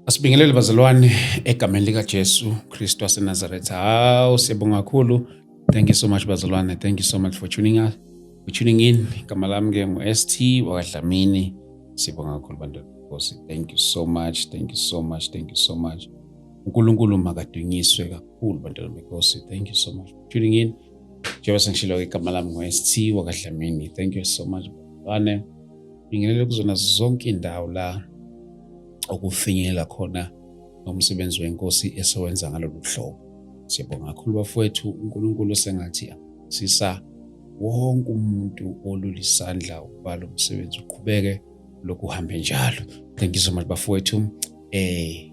Asibingelele bazalwane egameni lika Jesu Kristu waseNazaretha. Siyabonga kakhulu. Thank you so much bazalwane. Thank you so much for tuning in. Igama lami ke ngu-ST wakwaDlamini. Siyabonga kakhulu bantu benkosi. Thank you so much. Thank you so much. Thank you so much. uNkulunkulu makadunyiswe kakhulu bantu benkosi. Thank you so much for tuning in. Njengoba sengishilo igama lami ngu-ST wakwaDlamini. Thank you so much bazalwane. Bingelele kuzona zonke indawo la okufinyelela khona nomsebenzi wenkosi esewenza ngalolu hlobo. Siyabonga kakhulu bafowethu, uNkulunkulu sengathi sisa wonke umuntu olulisandla ukuba lo msebenzi uqhubeke lokhu uhambe njalo. Thank you so much bafowethu.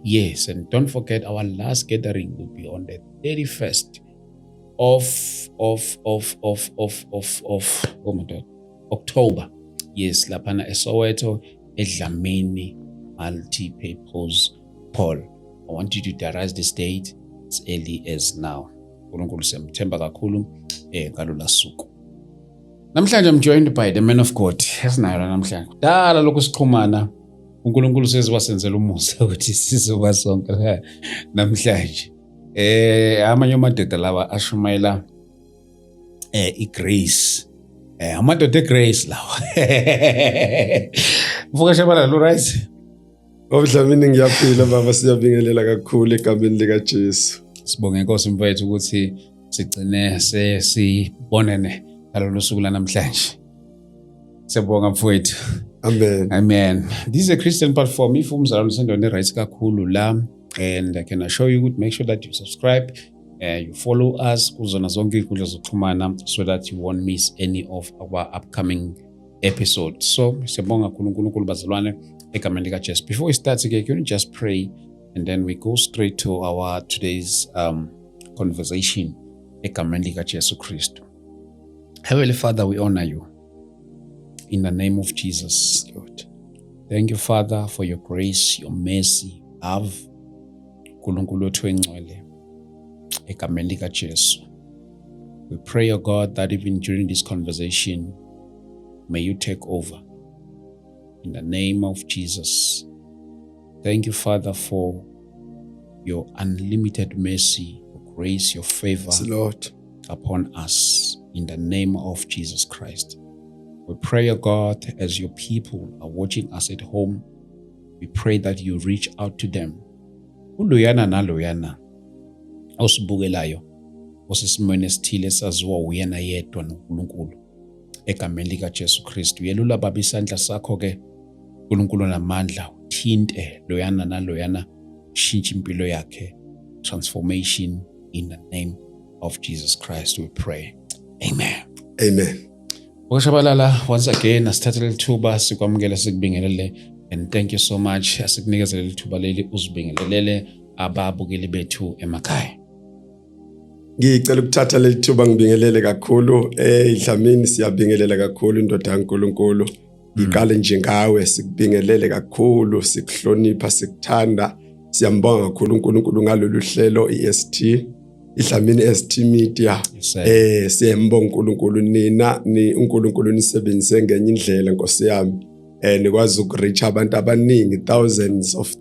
Yes, and don't forget our last gathering will be on the 31st of October. Yes, laphana eSoweto eDlamini multi-purpose hall. I want you to derize this date as early as now. uNkulunkulu siyamthemba kakhulu ngalolu suku. Namhlanje I'm joined by the man of God. Esinayo namhlanje. Dala lokhu sixhumana. uNkulunkulu sezibasenzela umusa ukuthi sizoba sonke namhlanje. Amanye amadoda lawa ashumayela iGrace. Amadoda eGrace lawa. Mvuka shabala lo right? Dlamini ngiyaphila baba, siyabingelela kakhulu egameni lika Jesu. Sibonge Nkosi mfowethu ukuthi sigcine sesibonene ngalolu suku namhlanje. Siyabonga mfowethu. Amen. This is a Christian platform. If umzalwane sendone right kakhulu la, and I can assure you, make sure that you subscribe, you follow us kuzona zonke inkundla zokuxhumana so that you won't miss any of our upcoming episodes. So siyabonga kakhulu uNkulunkulu bazalwane egameni lika Jesu. Before we start again, can you just pray and then we go straight to our today's conversation egameni lika Jesu Kristu. Heavenly Father, we honor you in the name of Jesus, Lord. Thank you, Father, for your grace, your mercy, love. uNkulunkulu wethu engcwele egameni lika Jesu. We pray, O God, that even during this conversation, may you take over. In the name of Jesus. Thank you, Father, for your unlimited mercy, your grace, your favor, yes, Lord, upon us. In the name of Jesus Christ. We pray, O God, as your people are watching us at home, we pray that you reach out to them. Uloyana na loyana, osibukelayo, osisimweni esithile saziwa uyena yedwa noNkulunkulu. Egameni lika Jesu Kristu, yelula baba isandla sakho ke uNkulunkulu namandla, uthinte loyana na loyana, ushintshe impilo yakhe. Transformation in the name of Jesus Christ we pray. Amen. Amen. Ukashabalala, once again asithathe lithuba sikwamukela sikubingelele, and thank you so much asikunikeza lithuba leli uzibingelele ababukeli bethu emakhaya. Ngicela ukuthatha leli thuba ngibingelele kakhulu Dlamini, siyabingelela kakhulu indoda kaNkulunkulu. Iqale nje ngawe sikubingelele kakhulu, sikuhlonipha, sikuthanda. Siyambonga kakhulu uNkulunkulu ngalolu hlelo iST Dlamini ST Media. Siyambonga uNkulunkulu nina ni uNkulunkulu nisebenzise ngenye indlela Nkosi yami. Nikwazi ukureach abantu abaningi, thousands of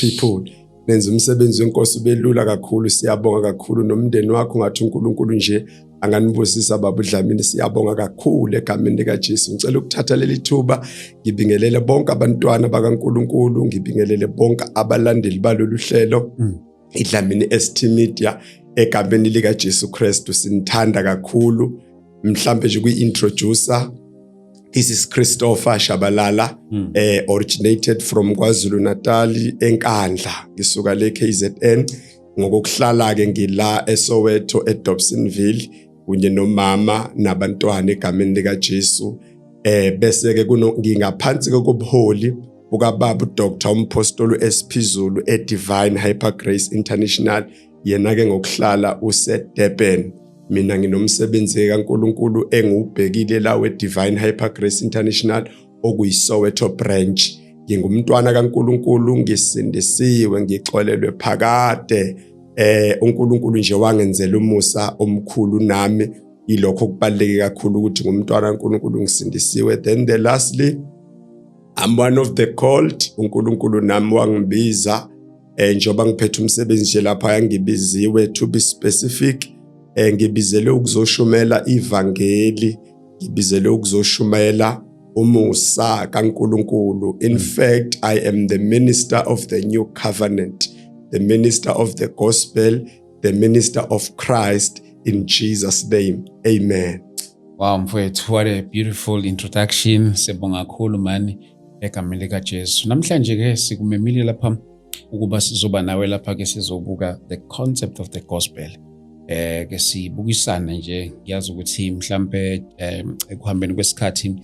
people. Nenza umsebenzi wenkosi ubelula kakhulu. Siyabonga kakhulu nomndeni wakho, ngathi uNkulunkulu nje anganibusisa baba Dlamini. Siyabonga kakhulu egameni lika Jesu. Ngicela ukuthatha leli thuba ngibingelele bonke abantwana bakaNkulunkulu, ngibingelele bonke abalandeli balolu hlelo Dlamini ST Media egameni lika Jesu Kristu. Sinithanda kakhulu. Mhlambe nje kuintroducer, this is Christopher Shabalala, originated from KwaZulu Natal eNkandla, ngisuka le KZN. Ngokuhlala ke ngila eSoweto eDobsonville kunye nomama nabantwana egameni lika Jesu. Bese ke ngingaphansi kobuholi bukababa uDr Umpostoli Esiphezulu eDivine Hyper Grace International, yena ke ngokuhlala useDurban. Mina nginomsebenzi kaNkulunkulu engiubhekile la weDivine Hyper Grace International okuyiSoweto branch. Ngingumntwana kaNkulunkulu, ngisindisiwe, ngixolelwe phakade. uNkulunkulu nje wangenzela umusa omkhulu nami, ilokho kubaleke kakhulu ukuthi ngumntwana kaNkulunkulu ngisindisiwe. Then the lastly I'm one of the called. uNkulunkulu nami wangibiza njengoba ngiphethe umsebenzi nje lapha yangibiziwe to be specific. Ngibizele ukuzoshumela ivangeli, ngibizele ukuzoshumela umusa kaNkulunkulu. In fact, I am the minister of the new covenant, the minister of the gospel, the minister of Christ in Jesus' name. Amen. Wow, mfowethu, what a beautiful introduction. Sibonga kakhulu mani egameni likaJesu. Namhlanje ke sikumemile lapha ukuba sizoba nawe lapha ke sizobuka the concept of the gospel. Ke sibukisana nje, ngiyazi ukuthi mhlambe ekuhambeni kwesikhathi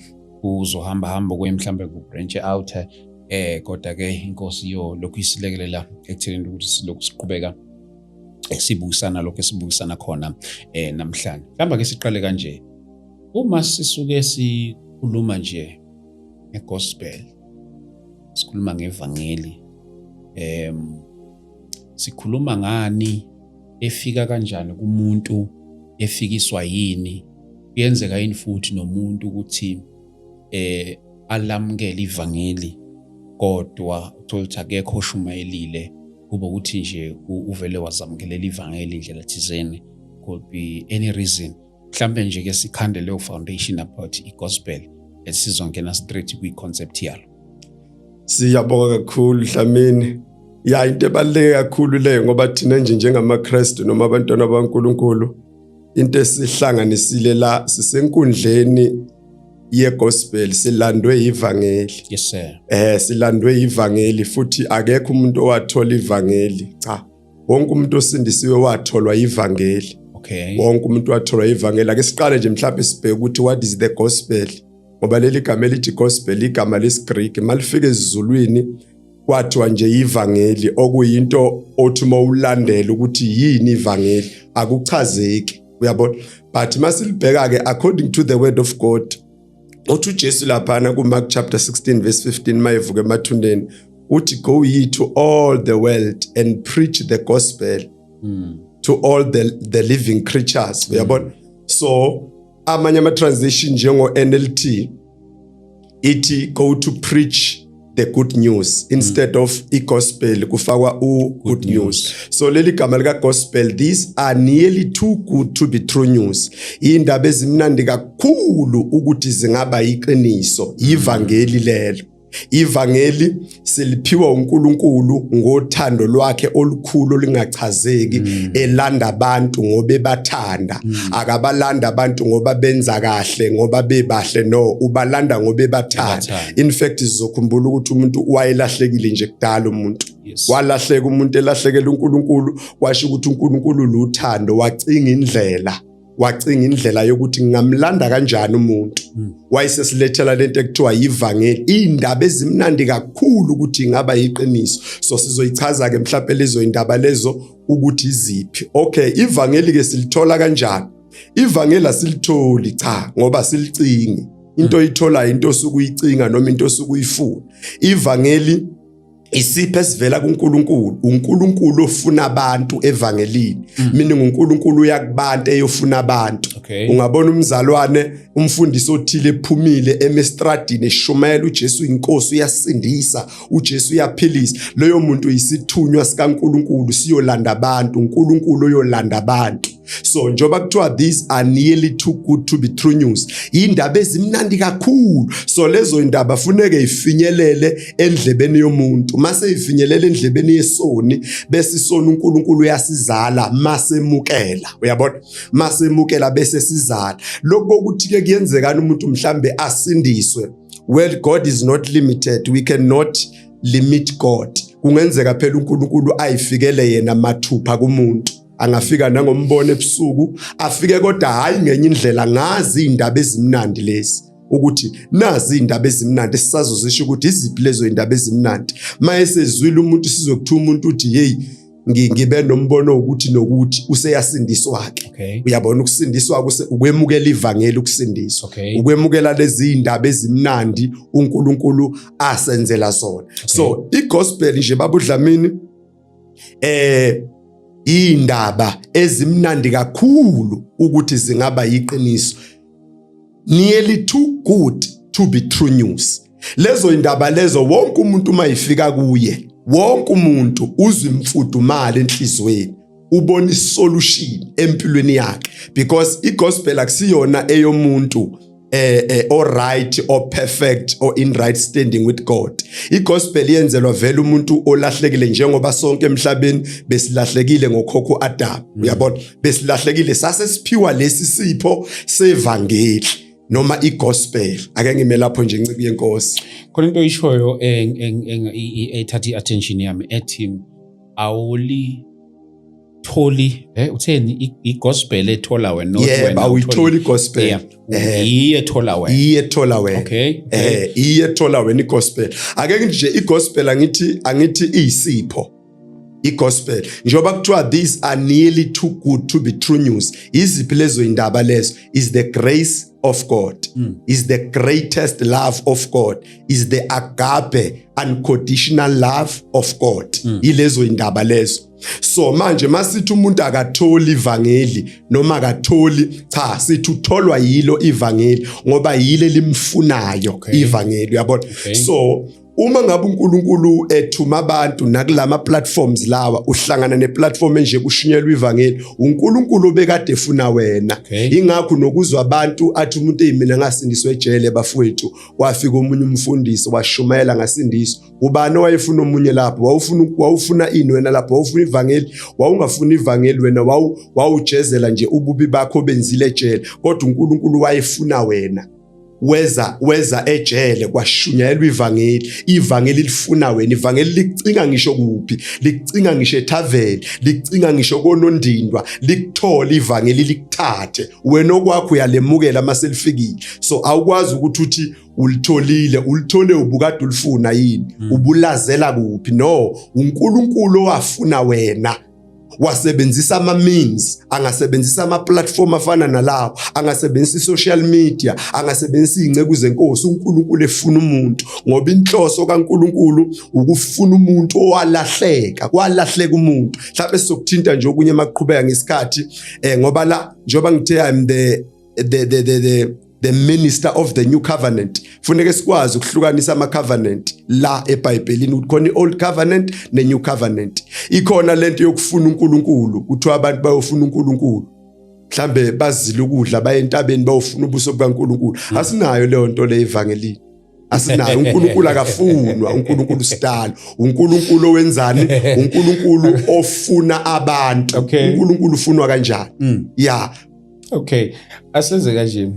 uzohamba kwe mhlambe ku branch out kodwa ke inkosi yo lokhu isilekelela ekutheni ukuthi silokhu siqhubeka sibukisana lokho esibukisana khona namhlanje. Mhlamba ke siqale kanje. Uma sisuke sikhuluma nje ngegospel, sikhuluma ngevangeli, sikhuluma ngani, efika kanjani kumuntu, efikiswa yini, kuyenzeka yini futhi nomuntu ukuthi alamukele ivangeli kodwa uthola ukuthi akekho oshumayelile, kuba ukuthi nje uvele wazamukelela ivangeli indlela thizeni, could be any reason. Mhlambe nje ke sikhande leyo foundation about igospel esizongena straight kwi-concept yalo. Siyabonga kakhulu Dlamini. Ya into ebaluleke kakhulu leyo ngoba thina nje njengamaKristu noma abantwana baNkulunkulu into esihlanganisile la sisenkundleni yegospel, silandwe ivangeli. Yes sir. Silandwe ivangeli futhi akekho umuntu owathola ivangeli. Cha. Wonke umuntu osindisiwe watholwa ivangeli. Okay. Wonke umuntu watholwa ivangeli. Ake siqale nje mhlawumbe sibheke ukuthi what is the gospel? Ngoba leli gama elithi gospel igama lesiGreek, malifika esiZulwini kwathiwa nje ivangeli, okuyinto othi mawulandela ukuthi yini ivangeli akuchazeki, uyabona. But masilibheka ke according to the word of God, uthi uJesu lapha ku Mark chapter 16 verse 15 mayevuka emathuneni uthi go ye to all the world and preach the gospel to all the living creatures, uyabona. So amanye ama translation njengo NLT ithi go to preach the good news instead of gospel kufakwa good news. So leli gama lika gospel, these are nearly too good to be true news. Indaba ezimnandi kakhulu ukuthi zingaba iqiniso, ivangeli lelo. Ivangeli siliphiwa uNkulunkulu ngothando lwakhe olukhulu lingachazeki, elanda abantu ngoba ebathanda. Akabalanda abantu ngoba benza kahle ngoba bebahle, no, ubalanda ngoba ebathanda. In fact sizokhumbula ukuthi umuntu wayelahlekile nje kudala umuntu. Yes. Walahleka umuntu elahlekela uNkulunkulu, washo ukuthi uNkulunkulu luthando, wacinga indlela yokuthi ngamlanda kanjani umuntu. Wayesesilethela lento ekuthiwa ivangeli, indaba ezimnandi kakhulu ukuthi ingaba iqiniso. So sizoyichaza ke mhlawumbe lezo indaba lezo ukuthi iziphi. Okay, ivangeli ke silithola kanjani? Ivangeli asilitholi cha ngoba silicinge. Into oyithola into osukuyicinga noma into osukuyifuna. Ivangeli isipho esivela kuNkulunkulu. uNkulunkulu ofuna abantu evangelini. Mina uNkulunkulu uyakubantu eyofuna abantu. Okay. Ungabona umzalwane umfundisi othile ephumile emestradini eshumayela uJesu inkosi uyasindisa, uJesu uyaphilisa. Leyo muntu isithunywa sikaNkulunkulu siyolanda abantu, uNkulunkulu uyolanda abantu. So njoba kuthiwa these are nearly too good to be true news, indaba ezimnandi kakhulu. So lezo indaba funeke ifinyelele endlebeni yomuntu. Mase ifinyelele endlebeni yesoni, bese isoni uNkulunkulu uyasizala masemukela, uyabona. Masemukela bese sizala. Lokho ukuthi ke kuyenzekana umuntu mhlambe asindiswe. Well, God is not limited. We cannot limit God. Kungenzeka phela uNkulunkulu ayifikele yena mathupha kumuntu. Angafika nangombono ebusuku, afike kodwa hayi ngenye indlela. Ngazi indaba ezimnandi lezi ukuthi nazi indaba ezimnandi sisazozisho ukuthi iziphi lezo indaba ezimnandi. Mayesezwile umuntu sizokuthiwa umuntu uthi hey ngibe nombono ukuthi nokuthi useyasindiswa ke. Okay. Uyabona ukusindiswa ukwemukela ivangeli, ukusindiswa. Okay. Ukwemukela lezi indaba ezimnandi uNkulunkulu asenzela zona. Okay. So igospel nje babudlamini indaba ezimnandi kakhulu ukuthi zingaba yiqiniso, nearly too good to be true news. lezo indaba lezo wonke umuntu mayifika kuye, wonke umuntu uzwa imfudumalo enhlizweni, ubona isolution empilweni yakhe, because igospel akusiyona eyomuntu or right or perfect or in right standing with God. Igospel yenzelwa vele umuntu olahlekile, njengoba sonke emhlabeni besilahlekile ngokhokho Adam. Uyabona, besilahlekile sase siphiwa lesi sipho sevangeli noma igospel. Ake ngime lapho nje ncike yenkosi. Khona into ishoyo ethatha iattention yami ethi awuli tholi utheni igospel ethola wena not wena. Yebo, awuyitholi igospel. Iyethola wena. Iyethola wena. Okay. Iyethola wena igospel. Ake nje igospel angithi iyisipho. Igospel njoba kuthiwa these are nearly too good to be true news. Iziphi lezo indaba lezo? Is the grace of God, is the greatest love of God, is the agape unconditional love of God. Ilezo indaba lezo. So manje masithi umuntu akatholi ivangeli noma akatholi, cha sithi utholwa yilo ivangeli ngoba yile limfunayo ivangeli, uyabona. So uma ngabe uNkulunkulu ethuma abantu nakulama platforms lawa, uhlangana neplatform enje kushunyelwa ivangeli, uNkulunkulu obekade efuna wena. Ingakho nokuzwa abantu athi umuntu mina ngasindiswe ejele bafowethu, wafika omunye umfundisi washumayela ngasindiso. Ubani wayefuna omunye lapho? Wawufuna ini wena lapho? Wawufuna ivangeli? Wawungafuna ivangeli wena, wawujezela nje ububi bakho benzile ejele, kodwa uNkulunkulu wayefuna wena. Weza ejele kwashunyayelwa ivangeli lifuna wena. Ivangeli licinga ngisho kuphi? Licinga ngisho ethaveni, licinga ngisho konondindwa, likuthola ivangeli likuthathe wena okwakho uyalemukela maselifikile. So awukwazi ukuthi uthi ulithole ubukade ulifuna yini, ubulazela kuphi? No, uNkulunkulu wafuna wena. Wasebenzisa ama-means, angasebenzisa ama-platform afana nalawo, angasebenzisa i-social media, angasebenzisa iy'ngceku zenkosi. uNkulunkulu efuna umuntu ngoba inhloso kaNkulunkulu ukufuna umuntu owalahleka, kwalahleka umuntu. Mhlawumbe sizokuthinta nje okunye maqhubeka ngesikhathi ngoba la njengoba ngithe I'm the minister of the new covenant. Funeke sikwazi ukuhlukanisa ama-covenant la eBhayibhelini, ukhona i-old covenant ne-new covenant. Ikhona lento yokufuna uNkulunkulu, kuthiwa abantu bayofuna uNkulunkulu, mhlambe bazile ukudla baye entabeni bayofuna ubuso bukaNkulunkulu. Asinayo leyo nto le evangelini, asinayo. uNkulunkulu akafunwa, uNkulunkulu sidalo, uNkulunkulu owenzani? uNkulunkulu ofuna abantu. uNkulunkulu ufunwa kanjani? Yeah. Okay, asenze kanje.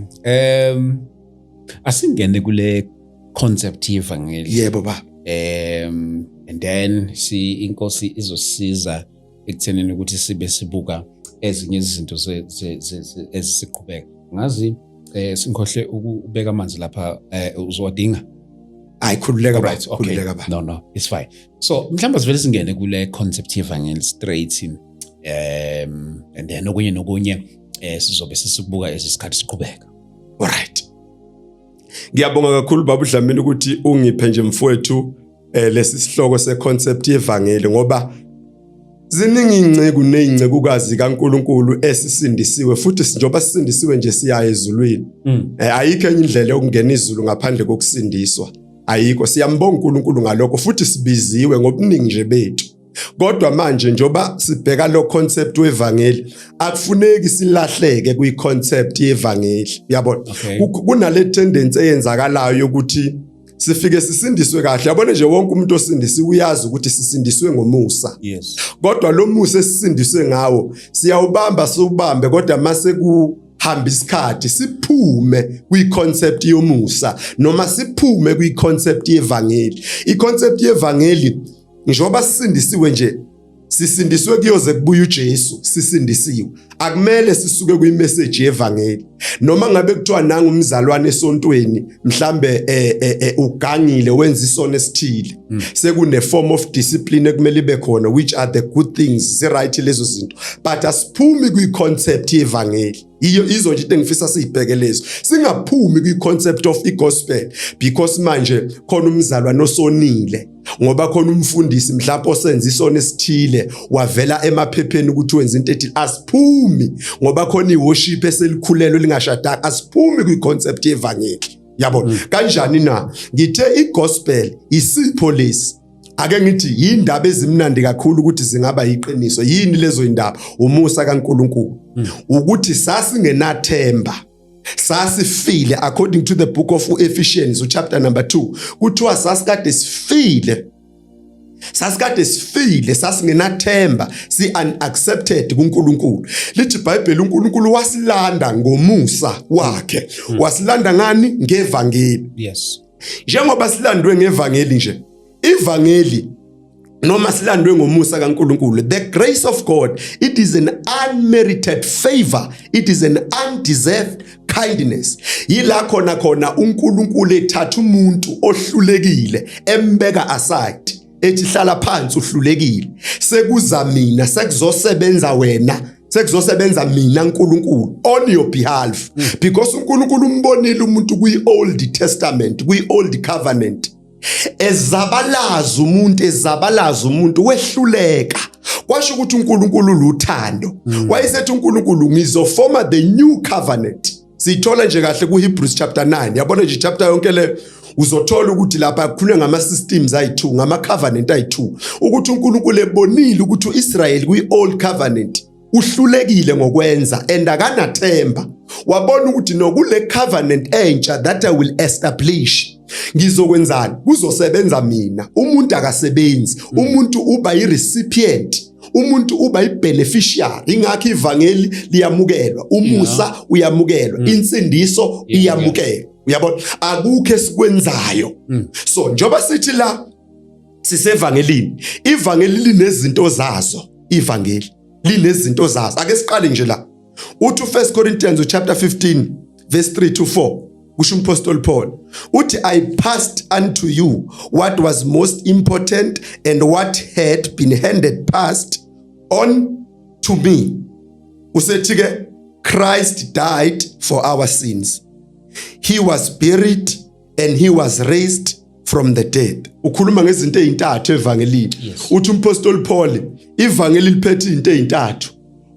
Asingene kule concept yevangeli. Yebo baba. And then inkosi izosiza ekuthenini ukuthi sibe sibuka ezinye izinto ezisiqhubeka. Ngazi singikhohle ukubeka amanzi lapha, uzowadinga. Khululeka baba. Right, okay. No, it's fine. So mhlawumbe sivele singene kule concept yevangeli straight and then okunye sizobe sisibuka ezisikhathi siqhubeka. Alright. Ngiyabonga kakhulu baba uDlamini ukuthi ungiphe nje mfowethu lesi sihloko seconcept yevangeli, ngoba ziningi ingceku nezingcekukazi kaNkulunkulu esisindisiwe, futhi njengoba sisindisiwe nje siya ezulwini. Ayikho enye indlela yokungena izulu ngaphandle kokusindiswa. Ayikho. Siyambonga uNkulunkulu ngalokho, futhi sibiziwe ngobuningi nje bethu. Kodwa manje njoba sibheka lo concept wevangeli, akufuneki silahleke kwi concept yevangeli. Uyabona, kunale tendency eyenzakalayo yokuthi sifike sisindiswe kahle. Yabona nje wonke umuntu osindisiwe uyazi ukuthi sisindiswe ngomusa. Yes. Kodwa lo musa esisindiswe ngawo siyawubamba sobambe, kodwa mase kuhamba isikhathi siphume kwi concept yomusa noma siphume kwi concept yevangeli. I concept yevangeli njoba sisindisiwe nje, sisindiswe kuyoze kubuye uJesu, sisindisiwe. Akumele sisuke kwi-message yevangeli. Noma ngabe kuthiwa nanga umzalwane esontweni, mhlambe ugangile wenza isono esithile, sekune form of discipline ekumele ibe khona, which are the good things, right lezo zinto. But asiphumi kwi-concept yevangeli. Izo nje into engifisa siyibhekelezo. Singaphumi kwi-concept of i-gospel, because manje khona umzalwane osonile, ngoba khona umfundisi mhlawumbe osenza isono esithile wavela emaphepheni ukuthi wenza into ethile. Asiphumi ngoba khona iworship eselikhulelo lingashadanga. Asiphumi kwi-concept yevangeli. Yabona kanjani na ngithe igospel isipho lesi ake ngithi yindaba ezimnandi kakhulu ukuthi zingaba yiqiniso yini lezo indaba umusa kaNkulunkulu ukuthi sasingenathemba sasifile according to the book of Ephesians chapter number 2 kuthiwa sasikade sifile sasingenathemba si unaccepted kuNkulunkulu lithi iBhayibheli uNkulunkulu wasilanda ngomusa wakhe wasilanda ngani ngevangeli yes njengoba silandwe ngevangeli nje ivangeli noma silandwe ngomusa kaNkulunkulu the grace of God it is an unmerited favor it is an undeserved kindness yila khona uNkulunkulu ethatha umuntu ohlulekile embeka aside ethi hlala phansi uhlulekile sekuza mina sekuzosebenza wena sekuzosebenza mina uNkulunkulu on your behalf because uNkulunkulu umbonile umuntu kwi-Old Testament kwi-Old Covenant ezabalaza umuntu wehluleka kwasho ukuthi uNkulunkulu luthando wayesethi uNkulunkulu ngizofoma the new covenant sithola nje kahle kuHebrews chapter 9 yabona nje chapter yonke le uzothola ukuthi lapha kukhulunywa ngama systems ayi2 ngama covenant ayi2 ukuthi uNkulunkulu ebonile ukuthi uIsrael kwi-Old Covenant uhlulekile ngokwenza and akanathemba wabona ukuthi nokule covenant entsha that I will establish ngizokwenzani kuzosebenza mina umuntu akasebenzi umuntu uba yirecipient umuntu uba yibeneficiary ingakho ivangeli liyamukelwa umusa uyamukelwa insindiso iyamukelwa uyabona akukho esikwenzayo so njoba sithi la sisevangelini ivangeli linezinto zazo ivangeli linezinto zazo ake siqale nje la uthi 1 Corinthians chapter 15 verse 3 to 4 kusho uMapostle Paul uthi I passed unto you what was most important and what had been handed passed on to me usethi ke Christ died for our sins he was buried and he was raised from the dead ukhuluma ngezinto ezintathu evangelini uthi uMapostle Paul ivangeli liphethe izinto ezintathu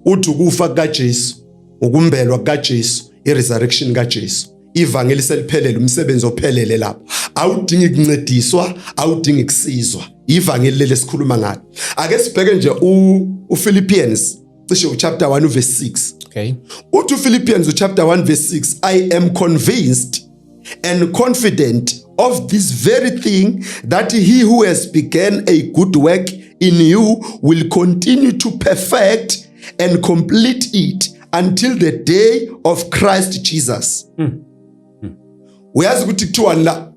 uthi ukufa kaJesu ukumbelwa kaJesu iresurrection kaJesu ivangeli seliphelele umsebenzi ophelele lapho awudingi kuncediswa awudingi kusizwa ivangeli lesikhuluma ngalo ake sibheke nje uPhilippians cishe chapter 1 verse 6 okay uthi uPhilippians chapter 1 verse 6 I am convinced and confident of this very thing that he who has begun a good work in you will continue to perfect and complete it until the day of Christ Jesus. Uyazi ukuthi kuthiwa la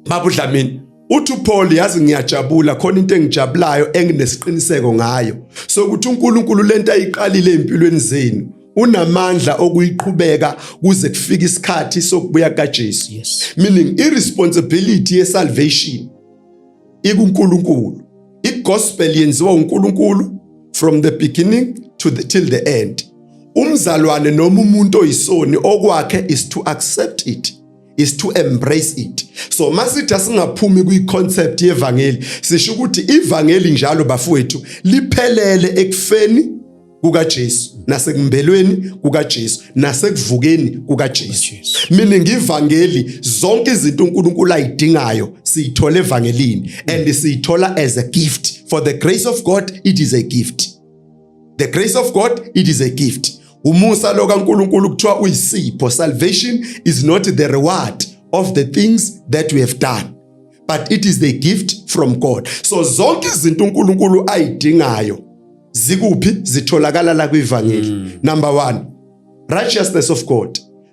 babudlamini uthi uPaul yazi ngiyajabula khona into engijabulayo enginesiqiniseko ngayo so ukuthi uNkulunkulu lento ayiqalile empilweni zenu unamandla okuyiqhubeka kuze kufike isikhathi sokubuya kaJesu meaning irresponsibility ye salvation ikuNkulunkulu igospel yenziwa uNkulunkulu from the beginning till the end umzalwane noma umuntu oyisoni okwakhe is to accept it is to embrace it so masithi asingaphumi kwiconcept yevangeli sisho ukuthi ivangeli njalo bafowethu liphelele ekufeni kukaJesu nasekumbelweni kukaJesu nasekuvukeni kukaJesu meaning ivangeli zonke izinto uNkulunkulu ayidingayo siyithola evangelini and siyithola as a gift for the grace of God it is a gift the grace of God it is a gift umusa lo kaNkulunkulu kuthiwa uyisipho salvation is not the reward of the things that we have done but it is the gift from God so zonke izinto uNkulunkulu ayidingayo zikuphi zitholakala la kwivangeli number 1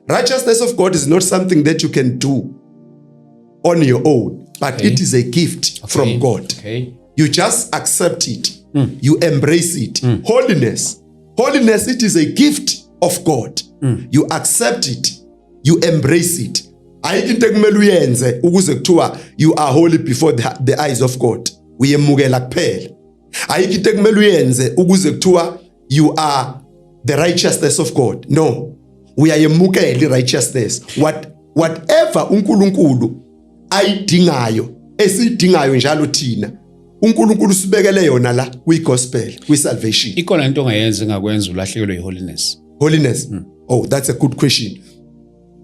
righteousness of God is not something that you can do on your own but it is a gift from God you just accept it you embrace it holiness it is a gift of God you accept it you embrace it ayikho into ekumele uyenze ukuze kuthiwa you are holy before the eyes of God uyemukela kuphela ayikho into ekumele uyenze ukuze kuthiwa you are the righteousness of God no uyayemukela irighteousness whatever uNkulunkulu ayidingayo esidingayo njalo thina uNkulunkulu sibekele yona la kwigospel kwisalvation ikona into ongayenza ngakwenza ulahlekelwe iholiness oh that's a good question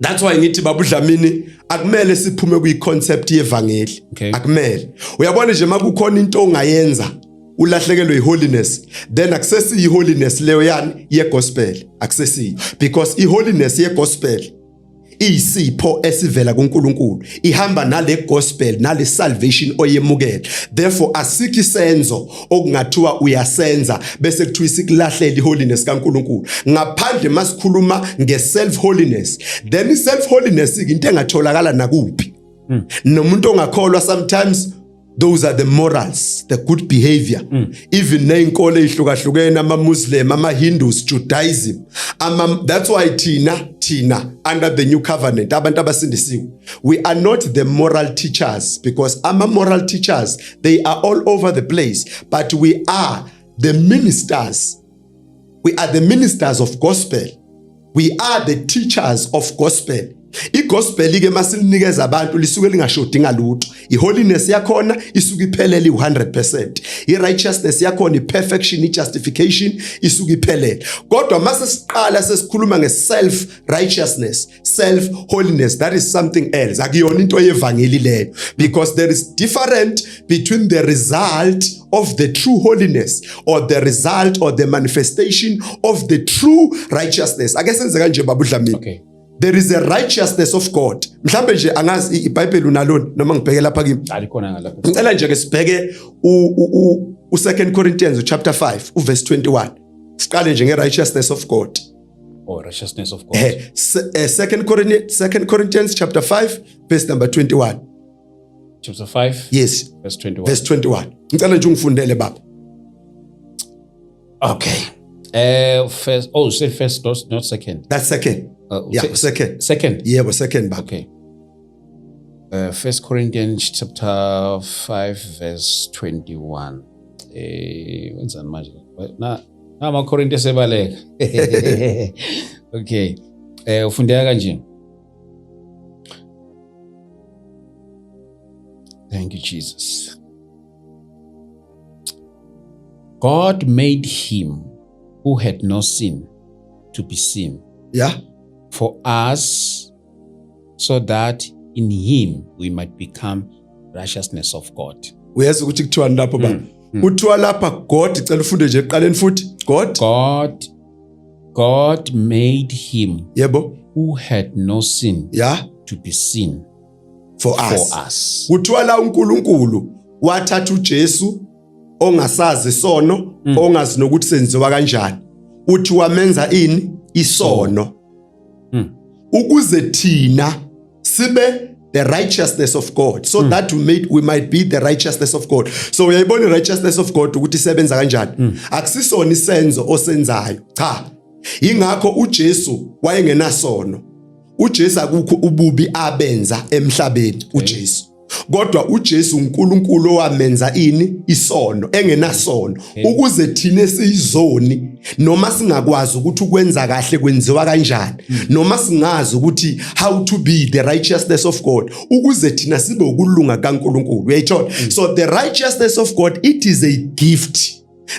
That's why ngithi Baba Dlamini akumele siphume kwi-concept yevangeli. Akumele. Uyabona nje makukhona into ongayenza ulahlekelwe iholiness, then access iholiness leyo yani yegospel access, because iholiness yegospel isipho esivela kuNkulunkulu, ihamba nale gospel nale salvation oyemukela. Therefore asikho isenzo okungathiwa uyasenza bese kuthiwa isikulahlela iholiness kaNkulunkulu. Ngaphandle masikhuluma ngeself holiness, then iself holiness into engatholakala nakuphi. Nomuntu ongakholwa sometimes those are the morals, the good behavior. Even neinkolo ehlukahlukene, ama-Muslim, ama-Hindus, Judaism. That's why Tina, under the new covenant, abantu abasindisiwe, we are not the moral teachers, because moral teachers, they are all over the place, but we are the ministers. We are the ministers of gospel. We are the teachers of gospel. I-gospel ike masilinikeza abantu lisuke lingashodi ngalutho. I-holiness yakhona isuke iphelele 100%. I-righteousness yakhona, i-perfection, i-justification isuke iphelele. Kodwa mase siqala sesikhuluma nge-self righteousness, self holiness, that is something else. Akuyona into yevangeli leyo, because there is different between the result of the true holiness or the result or the manifestation of the true righteousness. Ake senze kanje Baba Dlamini. Okay. There is a righteousness of God. Mhlambe nje angazi iBhayibheli unalona noma ngibheke lapha kimi. Alikhona ngalapha. Ngicela nje ke sibheke u 2 Corinthians chapter 5 verse 21. Siqale nje nge-righteousness of God. Oh, righteousness of God. 2 Corinthians chapter 5 verse number 21. Chapter 5. Yes. Verse 21. Verse 21. Ngicela nje ungifundele baba. Okay. First. Oh, say first, not second. That's second. Second. Second. Yeah, but second baba. Okay. 1 Corinthians chapter 5 verse 21. Wenzani manje? Na amaKorinte sebaleka. Okay. Ufundeka kanje. Thank you, Jesus. God made him who had no sin to be sin. Yeah. For us, so that in him we might become righteousness of God. Uyazi ukuthi kuthiwa lapho baba. Kuthiwa lapha God, icela ufunde nje eqaleni futhi. God made him yebo who had no sin to be sin for us. Kuthiwa la uNkulunkulu wathatha uJesu ongasazi isono, ongazi nokuthi senziwa kanjani. Uthi wamenza ini? Isono. Ukuze thina sibe the righteousness of God, so that we might be the righteousness of God. So uyayibona i-righteousness of God ukuthi isebenza kanjani? Akusisona isenzo osenzayo, cha. Ingakho uJesu wayengenasono. uJesu akukho ububi abenza emhlabeni uJesu. Kodwa uJesu uNkulunkulu owamenza ini? Isono, engenasono. Ukuze thina siyizoni noma singakwazi ukuthi ukwenza kahle kwenziwa kanjani, noma singazi ukuthi how to be the righteousness of God, ukuze thina sibe ukulunga kaNkulunkulu. Uyayithola? So the righteousness of God, it is a gift.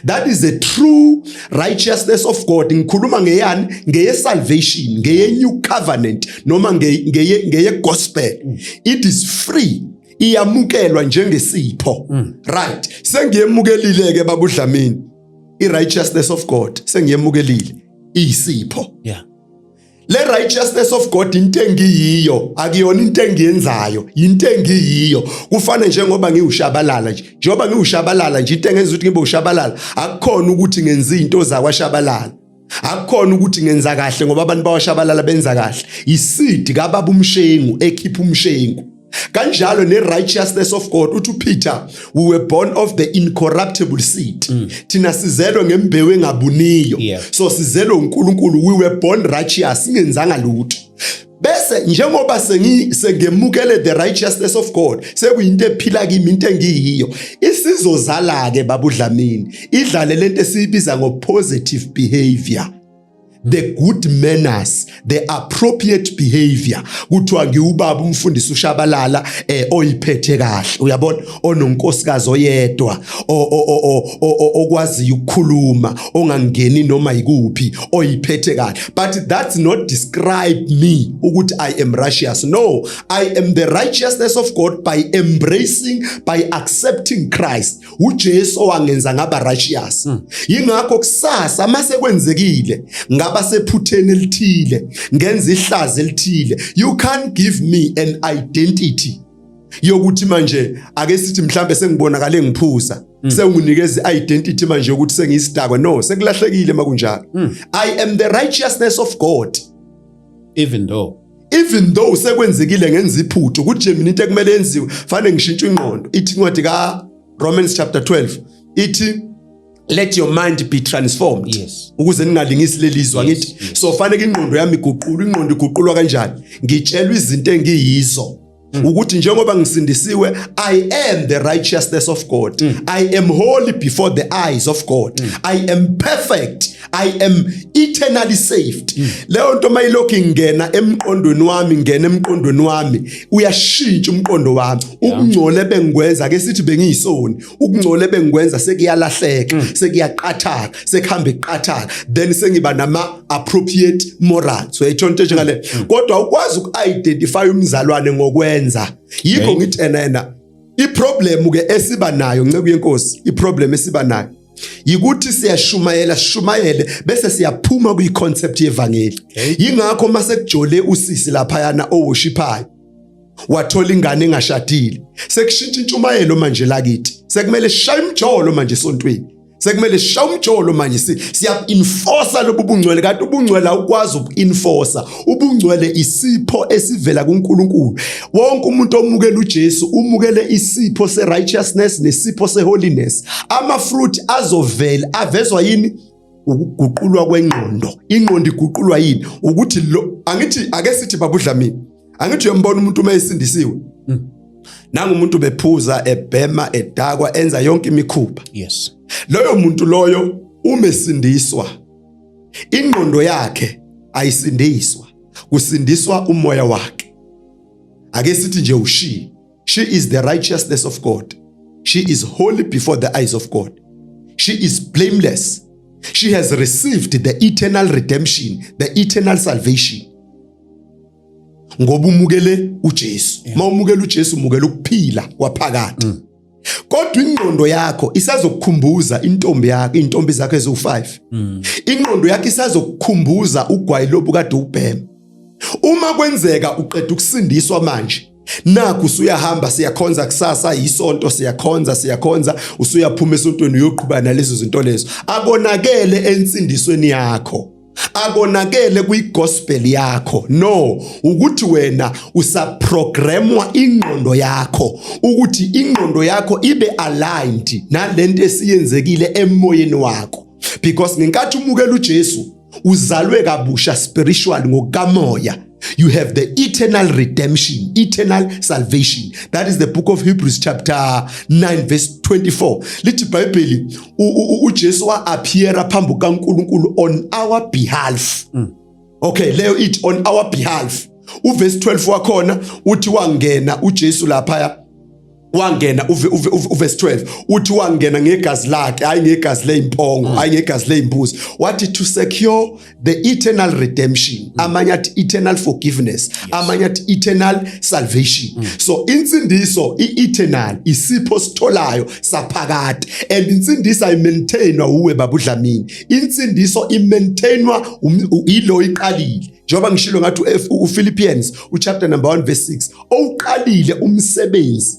That is the true righteousness of God. Ngikhuluma ngeyani? Ngeye salvation, ngeye new covenant, noma ngeye gospel. It is free. Iyamukelwa njengesipho. Right. Sengiyemukelile ke Baba Dlamini. I-righteousness of God sengiyemukelile. Isipho. Yeah. Le righteousness of God into engiyiyo, akuyona into engiyenzayo, into engiyiyo. Kufana njengoba ngiwushabalala nje. Njengoba ngiwushabalala nje into engenza ukuthi ngibe ushabalala, akukhona ukuthi ngenza izinto zakwashabalala. Akukhona ukuthi ngenza kahle ngoba abantu bawashabalala benza kahle. Isidi kaBaba uMshengu ekhipha uMshengu. Kanjalo ne-righteousness of God, uthi Peter, we were born of the incorruptible seed. Thina sizelwe ngembewu engabuniyo. So sizelwe uNkulunkulu, we were born righteous, singenzanga lutho. Bese njengoba sengemukele the righteousness of God, sekuyinto ephila kimi, into engiyiyo. Isizozala ke Baba Dlamini, idlale lento esiyibiza ngo positive behavior. the good manners, the appropriate behavior. Kuthiwa ngiubaba umfundisi uShabalala oyiphethe kahle, uyabona, ononkosikazi oyedwa, okwazi ukukhuluma, ongangeni noma ikuphi, oyiphethe kahle. But that's not describe me ukuthi I am righteous. No, I am the righteousness of God by embracing, by accepting Christ. uJesu owangenza ngaba righteous. Yingakho kusasa mase kwenzekile ngaba sephutheni elithile, ngenza ihlazo elithile, you can't give me an identity yokuthi manje ake sithi mhlambe sengibonakale ngiphuza, senginikeza identity manje ukuthi sengiyisidakwa. No, sekulahlekile makunjalo. I am the righteousness of God. Even though sekwenzekile ngenza iphutho ukuthi mina into ekumele yenziwe fanele ngishintshe ingqondo. Ithi incwadi ka Romans chapter 12 ithi let your mind be transformed. Yes. Ukuze ningalingisi lelizwa ngithi so fanele ingqondo yami iguqulwe. Ingqondo iguqulwa kanjani? Ngitshelwe izinto engiyizo ukuthi njengoba ngisindisiwe, I am the righteousness of God. I am holy before the eyes of God. I am perfect. I am eternally saved. Leyo nto mayilokhu ingena emqondweni wami, uyashintsha umqondo wami. Ukungcola bengikwenza ke sithi bengiyisoni, ukungcola bengikwenza sekuyalahleka, sekuyaqathaka, sekuhambe iqathaka, then sengiba nama appropriate morals. Uyayithonto nje ngale. Kodwa ukwazi uku-identify umzalwane ngokwenza. Yikho ngithi ena iproblem ke esiba nayo nceke yenkosi, iproblem esiba nayo yikuthi siyashumayele bese siyaphuma kwi-concept yevangeli. Yingakho mase kujole usisi lapha yana oworshipayo wathola ingane engashadile, sekushintsha intshumayelo manje lakithi, sekumele sishaye umjolo manje esontweni, sekumele sishaye umjolo manje siya-enforce lobu bungcwele. Kanti ubungcwele awukwazi uku-enforce. Ubungcwele isipho esivela kuNkulunkulu. Wonke umuntu omukela uJesu umukele isipho se-righteousness nesipho se-holiness. Ama-fruit azovela avezwa yini? Ukuguqulwa kwengqondo. Ingqondo iguqulwa yini? Ukuthi angithi ake sithi babudlamini, angithi uyambona umuntu uma esindisiwe, nangu umuntu bephuza, ebhema, edakwa, enza yonke imikhuba. Yes. Loyo muntu loyo umesindiswa, ingqondo yakhe ayisindiswa, kusindiswa umoya wakhe. Ake sithi nje she is the righteousness of God. She is holy before the eyes of God. She is blameless. She has received the eternal redemption, the eternal salvation. Ngoba umukele uJesu. Mawumukela uJesu umukela ukuphila kwaphakade. Kodwa ingqondo yakho isazokukhumbuza intombi zakho ezo5. Ingqondo yakho isazokukhumbuza ugwayi lobu kade ubhema. Uma kwenzeka uqeda ukusindiswa manje, naku usuyahamba siyakhonza kusasa isonto, siyakhonza usuyaphuma esontweni uyoqhubana nalezo zinto lezo. Akonakele ensindisweni yakho, akonakele kwi-gospel yakho. No, ukuthi wena usaprogramwa ingqondo yakho ukuthi ingqondo yakho ibe aligned nalento esiyenzekile emoyeni wakho. Because ngenkathi umukela uJesu uzalwe kabusha spiritual ngokamoya. You have the eternal redemption, eternal salvation. That is the book of Hebrews chapter 9 verse 24. Lithi iBhayibheli uJesu appear phambi kaNkulunkulu on our behalf. Okay, leyo it on our behalf. Uverse 12 wakhona uthi wangena uJesu lapha, wangena uverse 12 uthi wangena ngegazi lakhe, hayi ngegazi leimpongo, hayi ngegazi leimbuzi. Wathi to secure the eternal redemption, amanye athi eternal forgiveness, amanye athi eternal salvation. So insindiso i-eternal isipho sitholayo saphakade, and insindiso ayimaintainwa uwe babudlamini. Insindiso imaintainwa ilo iqalile. Njengoba ngishilo ngathi uPhilippians chapter number 1 verse 6, owuqalile umsebenzi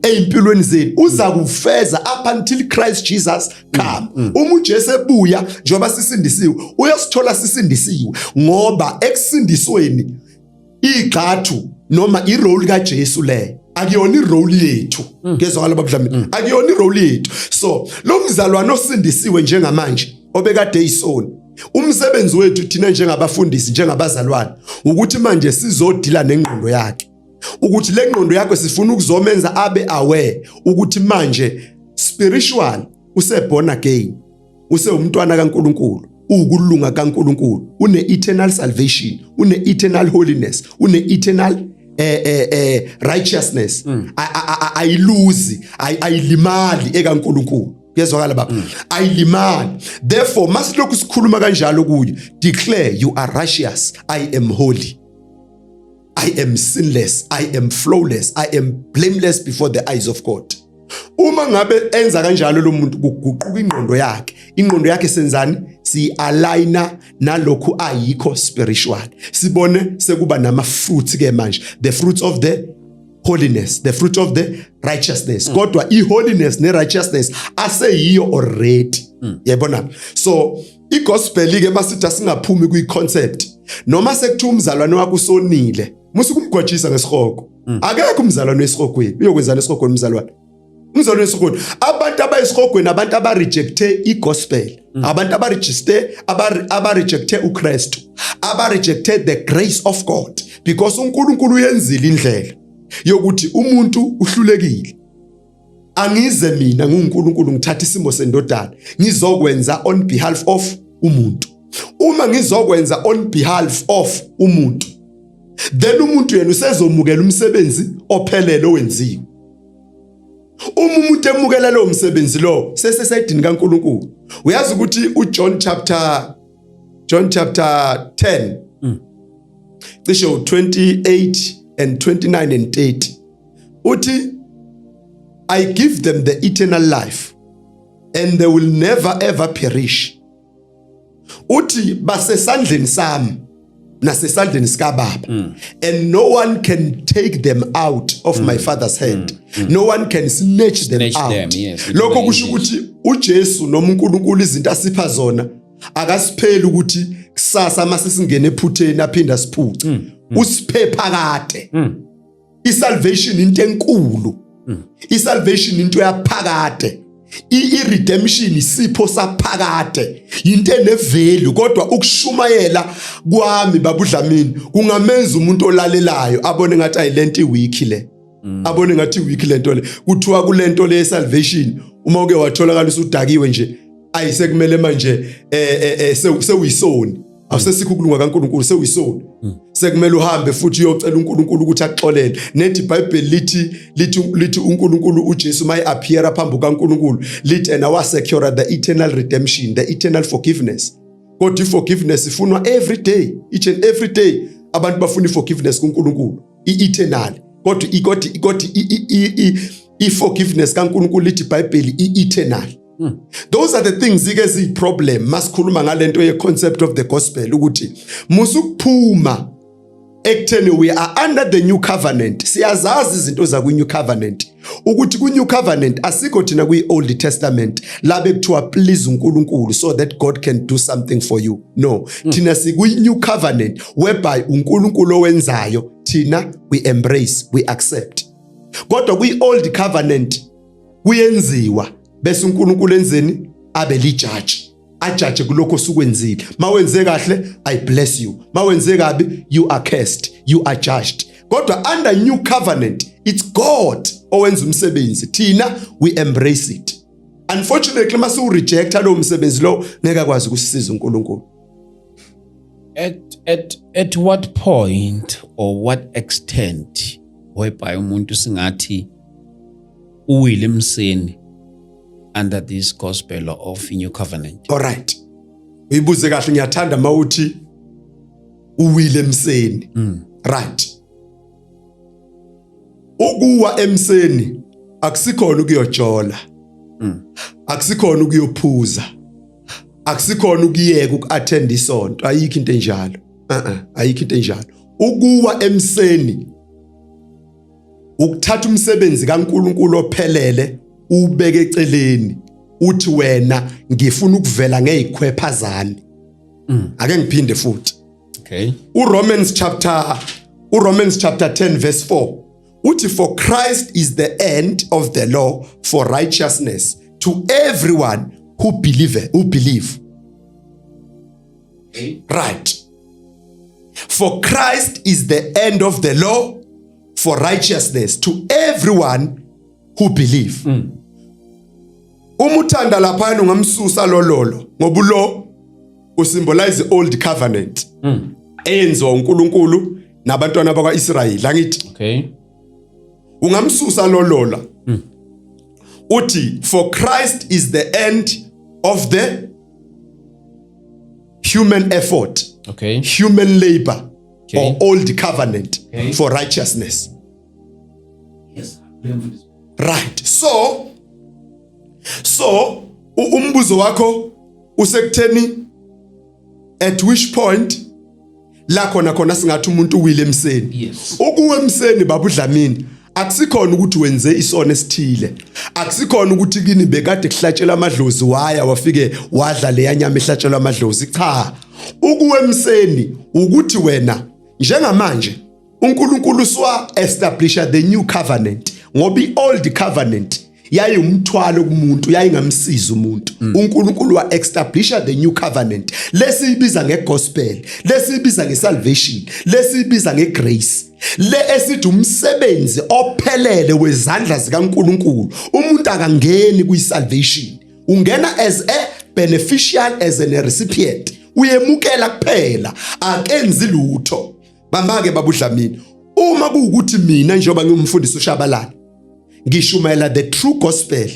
empilweni zenu uza kufeza up until Christ Jesus come. Uma uJesu ebuya njengoba sisindisiwe, uyasithola sisindisiwe ngoba ekusindisweni igxathu noma irole kaJesu le akuyona irole yethu. Ngezwakala babudlamini, akuyona irole yethu. So lo mzalwane osindisiwe njengamanje obekade eyisoni, umsebenzi wethu thina njengabafundisi, njengabazalwane, ukuthi manje sizodila nengqondo yakhe, ukuthi le ngqondo yakho sifuna ukuzomenza abe aware ukuthi manje spiritual useborn again, usewumntwana kaNkulunkulu, ukulunga kaNkulunkulu, une-eternal salvation, une-eternal holiness, une-eternal righteousness, ayiluzi, ayilimali ekaNkulunkulu. Yezwakala baba, ayilimali. Therefore masilokhu sikhuluma kanjalo kuye, declare you are righteous, I am holy, I am sinless, I am flawless, I am blameless before the eyes of God. Uma ngabe enza kanjalo lo muntu kuguquka ingqondo yakhe senzani, si-aligna nalokhu ayikho spiritual. Sibone sekuba nama fruits ke manje, the fruits of the holiness, the fruit of the righteousness. Kodwa i-holiness ne-righteousness aseyiyo already. Yabona? So i-gospel ke masithi singaphumi kwi-concept, noma sekuthiwa umzalwane wakho usonile, musukumgwajisa ngesihoko. Akekho umzalwane wesihokweni, uyokwenzana esihokweni umzalwane. Umzalwane wesihokweni. Abantu abayisihokweni abantu abarejecte i-gospel, abantu abarejecte uKristu, abarejecte the grace of God, because uNkulunkulu uyenzile indlela yokuthi umuntu uhlulekile. Angize mina nguNkulunkulu ngithatha isimo sendodana ngizokwenza on behalf of umuntu. Uma ngizokwenza on behalf of umuntu, then umuntu yena usezomukela umsebenzi ophelele owenziwe. Uma umuntu emukela lo msebenzi lo sesesayidini kaNkulunkulu. Uyazi ukuthi uJohn chapter 10 cishe 28 and 29 and 30 uthi, I give them the eternal life and they will never ever perish. Uthi basesandleni sami nasesandleni sikaBaba, and no one can take them out of my Father's hand. No one can snatch them out. Yes, lokho kusho ukuthi uJesu noma uNkulunkulu izinto asipha zona akasipheli ukuthi kusasa masisingene ephutheni aphinda siphuce. Usiphe phakade. I-salvation into enkulu. I-salvation into yaphakade. I-redemption isipho saphakade. Into enevalue, kodwa ukushumayela kwami babudlamini kungamenza umuntu olalelayo abone ngathi ayilento iwiki le. Abone ngathi iwiki lento le. Kuthiwa kulento le salvation uma uke watholakala usudakiwe nje, ayisekumele manje sewuyisoni. Awusesikho ukulunga kaNkulunkulu, sewuyisoni. Sekumele uhambe futhi uyocela uNkulunkulu ukuthi akuxolele. Nethi iBhayibheli lithi uNkulunkulu uJesu may appear phambi kaNkulunkulu lithi and our secure the eternal redemption, the eternal forgiveness. Kodwa iforgiveness ifunwa every day, each and every day. Abantu bafuna iforgiveness kuNkulunkulu, i-eternal. Kodwa i-forgiveness kaNkulunkulu lithi iBhayibheli i-eternal. Those are the things ike ziyi-problem masikhuluma ngalento ye-concept of the gospel ukuthi musukuphuma ekutheni we are under the new covenant. Siyazazi izinto zakwi-new covenant ukuthi ku-new covenant asikho thina kwi-old testament la bekuthiwa please uNkulunkulu so that God can do something for you. No, thina sikwi-new covenant whereby uNkulunkulu owenzayo thina we embrace, we accept. Kodwa kwi-old covenant kuyenziwa bese uNkulunkulu enzeni abe lijaji, ajaje kulokho osukwenzile. Mawenze kahle I bless you, mawenze kabi you are cursed, you are judged. Kodwa under new covenant it's God owenza umsebenzi, thina we embrace it. Unfortunately masu rejecta lo msebenzi lo ngeke akwazi ukusisiza uNkulunkulu. At what point or what extent whereby umuntu singathi uwile emseni under this gospel of new covenant? All right. Uyibuze kahle, ngiyathanda mawuthi uwile emseni. Right. Ukuwa emseni akusikhona ukuyojola. Akusikhona ukuyophuza. Akusikhona ukuyeka uku-attend isonto. Ayikho into enjalo. Ayikho into enjalo. Ukuwa emseni ukuthatha umsebenzi kaNkulunkulu ophelele ubeke eceleni uthi wena ngifuna ukuvela ngezikhwepha zami. Ake ngiphinde futhi. Okay. uRomans chapter 10 verse 4 uthi for Christ is the end of the law for righteousness to everyone who believe. Okay. Right. For Christ is the end of the law for righteousness to everyone who believe. Umuthanda lapha ungamsusa lololo ngoba lo usymbolize old covenant eyenziwa uNkulunkulu nabantwana bakwaIsrayeli. Angithi okay, ungamsusa lolola uthi for Christ is the end of the human effort, okay, human labor, okay, or old covenant, okay, for righteousness. Yes. Right. So umbuzo wakho usekutheni at which point la khona singathi umuntu uwile emseni. Yes. Ukuwe emseni babudlamini akusikhona ukuthi wenze isono esithile. Akusikhona ukuthi kini bekade kuhlatshela amadlozi waya wafike wadla le yanyama ehlatshelwa amadlozi. Cha. Ukuwe emseni ukuthi wena njengamanje uNkulunkulu swa establisha the new covenant ngoba i-old covenant yayi umthwalo kumuntu yayingamsiza umuntu. uNkulunkulu wa establisha the new covenant lesibiza ngegospel, lesibiza ngesalvation, lesibiza ngegrace, le esithi umsebenzi ophelele wezandla zikaNkulunkulu. Umuntu akangeni kuyisalvation, ungena as a beneficial, as a recipient, uyemukela kuphela, akenzi lutho. Bamba-ke babudlamini, uma kuwukuthi mina njengoba ngimfundisi uShabalala ngishumayela the true gospel,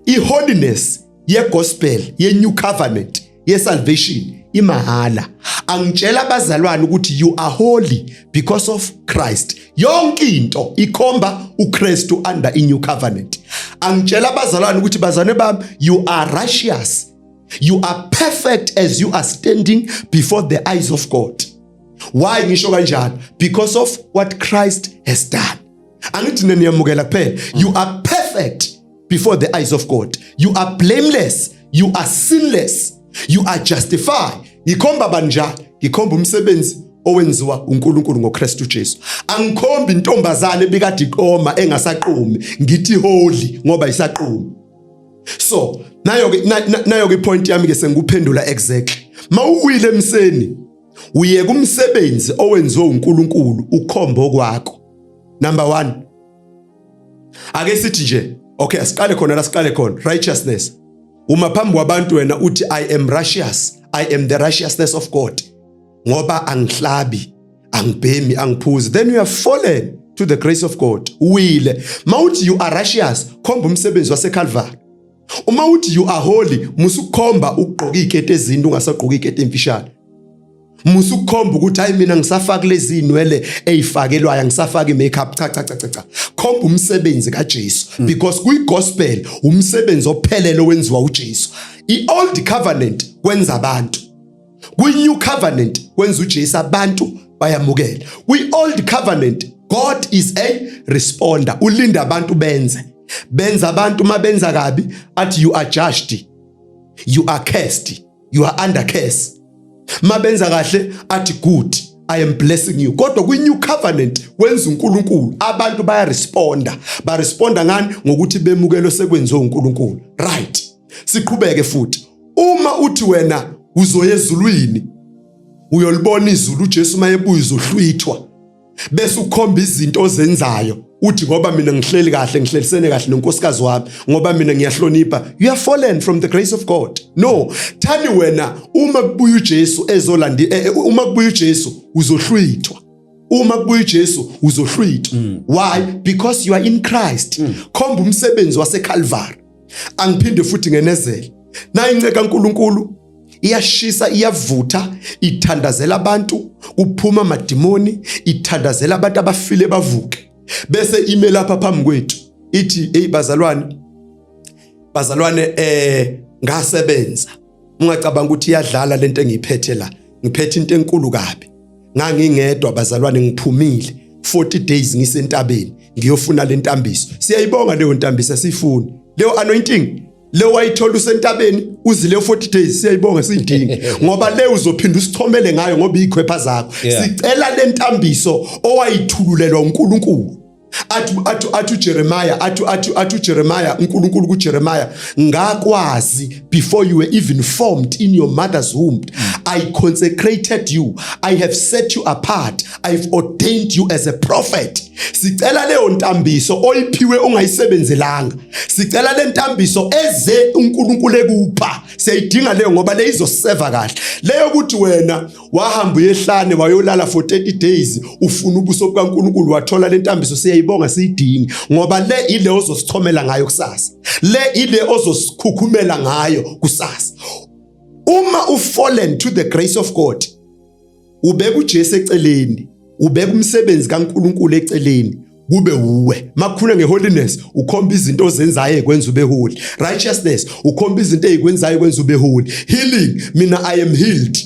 i-holiness ye-gospel, ye-new covenant, ye-salvation imahala, angitshela abazalwane ukuthi you are holy because of Christ. Yonke into ikhomba uKristu under i-new covenant. Angitshela abazalwane ukuthi bazalwane bami, you are righteous, you are perfect as you are standing before the eyes of God. Why ngisho kanjalo? Because of what Christ has done. Angithi niyamukela kuphela, you are perfect before the eyes of God, you are blameless, you are sinless, you are justified. Ngikhomba banja, ngikhomba umsebenzi owenziwa uNkulunkulu ngoKristu Jesu. Angikhomba intombazane ebikade iqoma engasaqomi, ngithi holy ngoba isaqomi. So nayo ke point yami ke sengikuphendula exactly. Mawuwile emseni uyeka umsebenzi owenziwa uNkulunkulu ukhombo kwakho. Number 1, ake sithi nje, okay, asiqale khona righteousness. Uma phambi kwabantu wena uthi I am righteous, I am the righteousness of God, ngoba angihlabi, angibhemi, angiphuzi, then you have fallen to the grace of God. Uwile. Mawuthi you are righteous, khomba umsebenzi waseCalvary. Uma uthi you are holy, musukhomba ukugqoka ikete ezinde ungasagqoka ikete emfishane. Musukhomba ukuthi hayi mina ngisafaka lezi inwele ezifakelwayo, ngisafaka imakeup. Cha. Khomba umsebenzi kaJesu, because kuyigospel umsebenzi ophelele owenziwa uJesu. I-old covenant kwenza abantu, kwi-new covenant kwenza uJesu abantu bayamukela. Kwi-old covenant God is a responder, ulinda abantu benza abantu mabenza kabi athi you are judged, you are cursed, you are under curse. Mabenza kahle athi good, I am blessing you. Kodwa kwi-new covenant wenza uNkulunkulu abantu bayaresponda. Baresponda ngani? Ngokuthi bemukelo sekwenziwe uNkulunkulu. Right. Siqhubeke futhi. Uma uthi wena uzoya ezulwini, uyolibona izulu uJesu mayebuya uzohlwithwa, bese ukhomba izinto ozenzayo uthi ngoba mina ngihleli kahle, ngihlelisene kahle nonkosikazi wami, ngoba mina ngiyahlonipha, you are fallen from the grace of God. No, thani wena uma kubuya uJesu ezolandi, uma kubuya uJesu uzohlwithwa. Uma kubuya uJesu uzohlwithwa. Why? Because you are in Christ. Khomba umsebenzi waseCalvary. Angiphinde futhi ngenezela, na inceka kaNkulunkulu iyashisa, iyavutha, ithandazela abantu, kuphuma amadimoni, ithandazela abantu abafile bavuke. Bese email lapha phambi kwethu ithi hey bazalwane ngasebenza, ungacabanga ukuthi iyadlala lento engiyiphethe la, ngiphethe into enkulu kabi, ngangingedwa bazalwane, ngiphumile 40 days ngisentabeni ngiyofuna le ntambiso. Siyayibonga leyo ntambiso, asifuni leyo anointing leyo wayithola usentabeni uzile 40 days, siyayibonga siyidinga ngoba leyo uzophinda usithomele ngayo ngoba ikhwepha zakho. Sicela le ntambiso owayithululelwa uNkulunkulu. Athu Jeremiah, uNkulunkulu kuJeremiah, ngakwazi before you were even formed in your mother's womb, I consecrated you, I have set you apart, I've ordained you as a prophet. Sicela leyo ntambiso oyiphiwe ongayisebenzelanga. Sicela le ntambiso eze uNkulunkulu ekupha. Siyayidinga leyo ngoba le izoseva kahle. Leyo ukuthi wena wahamba uyehlane wayolala for 30 days ufuna ubuso bukaNkulunkulu wathola le ntambiso siyayibonga siyidingi ngoba le ile ozosithomela ngayo kusasa. Le ile ozosikhukhumela ngayo kusasa. Uma ufallen to the grace of God, ubeka uJesu eceleni, ubeka umsebenzi kaNkulunkulu eceleni, kube uwe. Makukhuna ngeholiness, ukhomba izinto ozenzayo ekwenza ube holy. Righteousness, ukhomba izinto ezikwenzayo ekwenza ube holy. Healing, mina I am healed.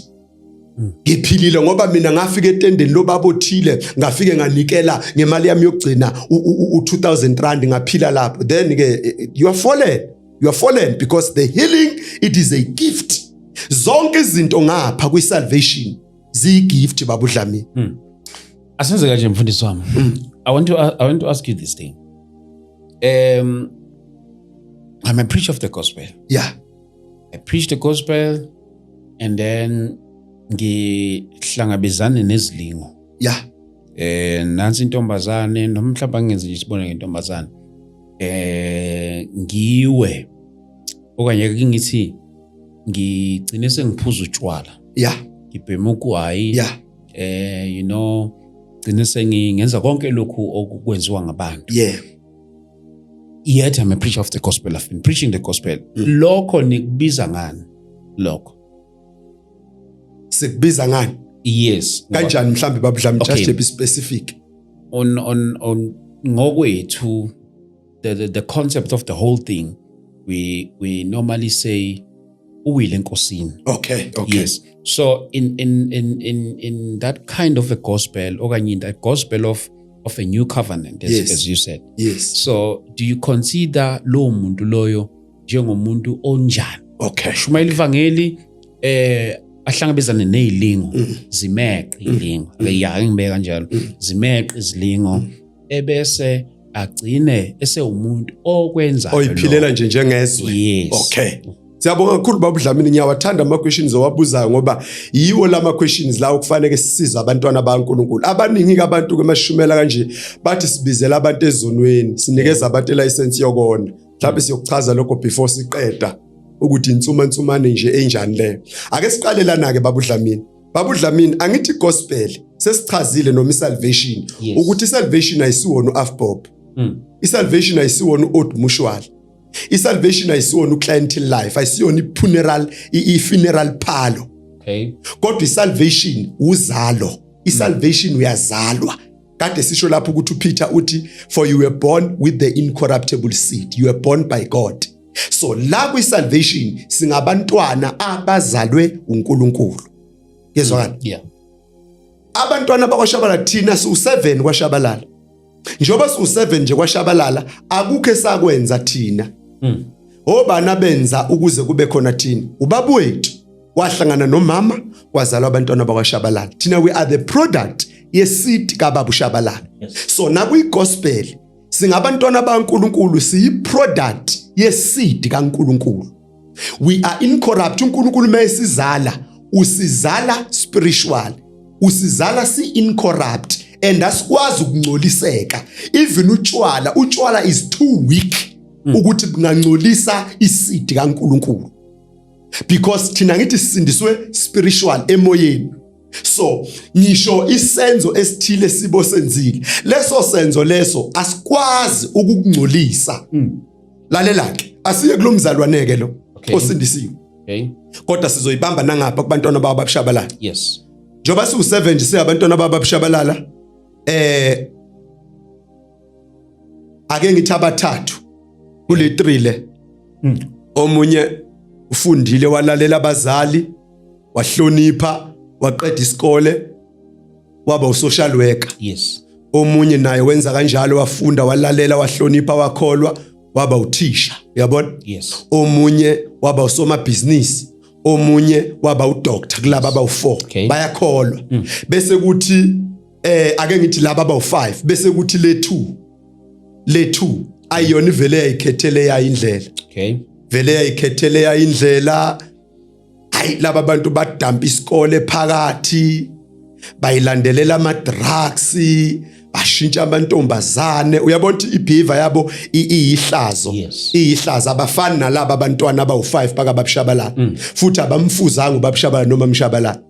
Ngiphilile ngoba mina ngafika etendeni lobabothile, ngafike nganikela ngemali yami yokugcina u2000 rand ngaphila lapho. Then you are fallen. You are fallen because the healing, it is a gift. Zonke izinto ngapha kwi-salvation ziyi-gift babudlami. Asenze kanje mfundisi wami. I want to ask you this thing. I'm a preacher of the gospel. Yeah. I preach the gospel and then ngihlangabezana nezilingo. Yeah. Nansi intombazane noma mhlawumbe ngenze nje sibone ngentombazane. Ngiwe okanye ngithi ngigcine sengiphuza utshwala. Yeah. Ngibhema ukwayi. Yeah. You know, gcine sengenza konke lokhu okwenziwa ngabantu. Yeah. Yet I'm a preacher of the gospel. I've been preaching the gospel. Lokho nikubiza ngani? Lokho. Sikubiza ngani? Yes. Kanjani mhlambe babudlami just to be specific. On ngokwethu the concept of the whole thing we normally say uwile enkosini. Okay. Yes. So in that kind of a gospel okanye in that gospel of a new covenant as you said. Yes. So do you consider lo muntu loyo njengomuntu onjani? Okay. Shumayela ivangeli ahlangabezana nezilingo zimeqe ilingo leya ngibeka kanjalo zimeqe izilingo ebese agcine ese umuntu okwenza oyiphilela nje njengezwe. Yes. Okay. Siyabonga kakhulu babudlamini, ngiyawathanda ama questions owabuzayo ngoba yiwo lama questions la ukufanele sisize abantwana baNkulunkulu. Abaningi kabantu kwemashumela kanje bathi sibizela abantu ezonweni, sinikeza abantu license yokona. Mhlawumbe siyokuchaza lokho before siqeda ukuthi insumansumane nje enjani le. Ake siqale lana ke babudlamini. Babudlamini angithi gospel sesichazile noma salvation ukuthi salvation ayisiwona uAfbob. Isalvation ayisiwona uOld Mutual. Isalvation ayisiwona uClientele Life, ayisiwona i-funeral parlor. Okay. Kodwa isalvation uzalo. Isalvation uyazalwa. Kade sisho lapho ukuthi uPeter uthi for you were born with the incorruptible seed. You were born by God. So la kwi-salvation singabantwana abazalwe uNkulunkulu. Yezwakala? Yeah. Abantwana bakwaShabalala thina su7 kwaShabalala. Njoba su7 nje kwaShabalala akukho esakwenza thina. Obana benza ukuze kube khona thina. Ubaba wethu wahlangana nomama kwazalwa abantwana bakwaShabalala. Thina we are the product yeseed kaBaba uShabalala. So na kwi-gospel singabantwana baNkulunkulu siyi-product yeseed kaNkulunkulu. We are incorrupt. uNkulunkulu mayesizala usizala spiritual, usizala si-incorrupt and asikwazi ukungcoliseka. Even utshwala is too weak ukuthi bungangcolisa iseed kaNkulunkulu because thina ngithi sisindiswe spiritual emoyeni. So ngisho isenzo esithile sibo senzile, leso senzo leso asikwazi ukungcolisa. Lalelake asiye kulomzalwaneke lo osindisiwe. Okay. Kodwa sizoyibamba nangapha kubantwana bababushabalala. Yes. Njoba su7 nje siyabantwana bababushabalala. Ake ngithi abathathu kule 3 le. Omunye ufundile walalela abazali, wahlonipha, waqeda isikole, waba usocial worker. Yes. Omunye naye wenza kanjalo, wafunda, walalela, wahlonipha, wakholwa, waba uthisha. Uyabona? Yes. Omunye waba usomabhizinisi, omunye waba udoctor, kulaba abawu4 bayakholwa. Bese kuthi ake ngithi laba abawu5, bese kuthi le 2 ayiyona vele yayikhethele yayindlela. Okay. Vele yayikhethele yayindlela. Hayi laba bantu badampa isikole phakathi, bayilandelela ama drugs, ukushintsha amantombazane. Uyabona ibehavior yabo iyihlazo. Iyihlazo abafani nalabo abantwana abawu5 bakababishabalala. Futhi abamfuzanga ubabishabalala noma mshabalala.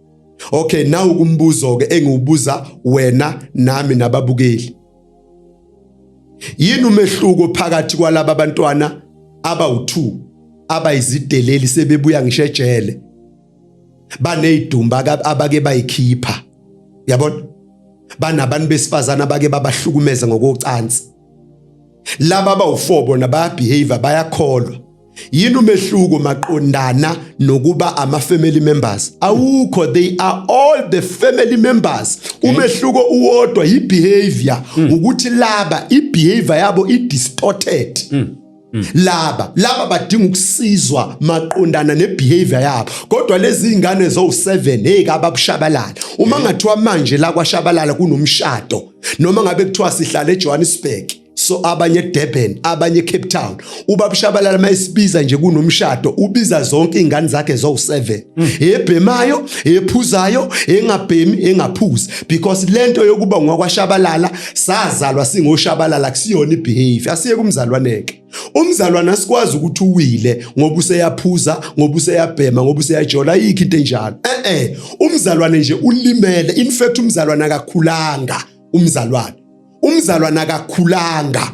Okay, now kumbuzo ke engiubuza wena nami nababukeli. Yini umehluko phakathi kwalabo abantwana abawu2 abayizideleli sebebuya ngisho ejele banezidumba abake bayikhipha? Yabona, banabantu besifazana abake babahlukumeza ngokocansi. Laba abawu4 bona bayabehavior, bayakholwa. Yini umehluko maqondana nokuba ama-family members? Awukho, they are all the family members. Umehluko uwodwa yibehavior, ukuthi laba ibehavior yabo i-distorted. Laba badinga ukusizwa maqondana nebehavior yabo. Kodwa lezi ingane zo7 hey kababushabalala. Uma ngathiwa manje la kwashabalala kunomshado, noma ngabe kuthiwa sihlala eJohannesburg, so abanye eDurban, abanye eCape Town, ubabushabalala mayisibiza nje kunomshado, ubiza zonke izingane zakhe zo7, ebhemayo, ephuzayo, engabhemi, engaphuzi, because lento yokuba ngwakwashabalala sazalwa singoshabalala kusiyona ibehavior. Asiye kumzalwaneke. Umzalwana sikwazi ukuthi uwile ngoba useyaphuza, ngoba useyabhema, ngoba useyajola, ayikho into enjalo. Umzalwana nje ulimele. In fact umzalwana akakhulanga. Umzalwana akakhulanga.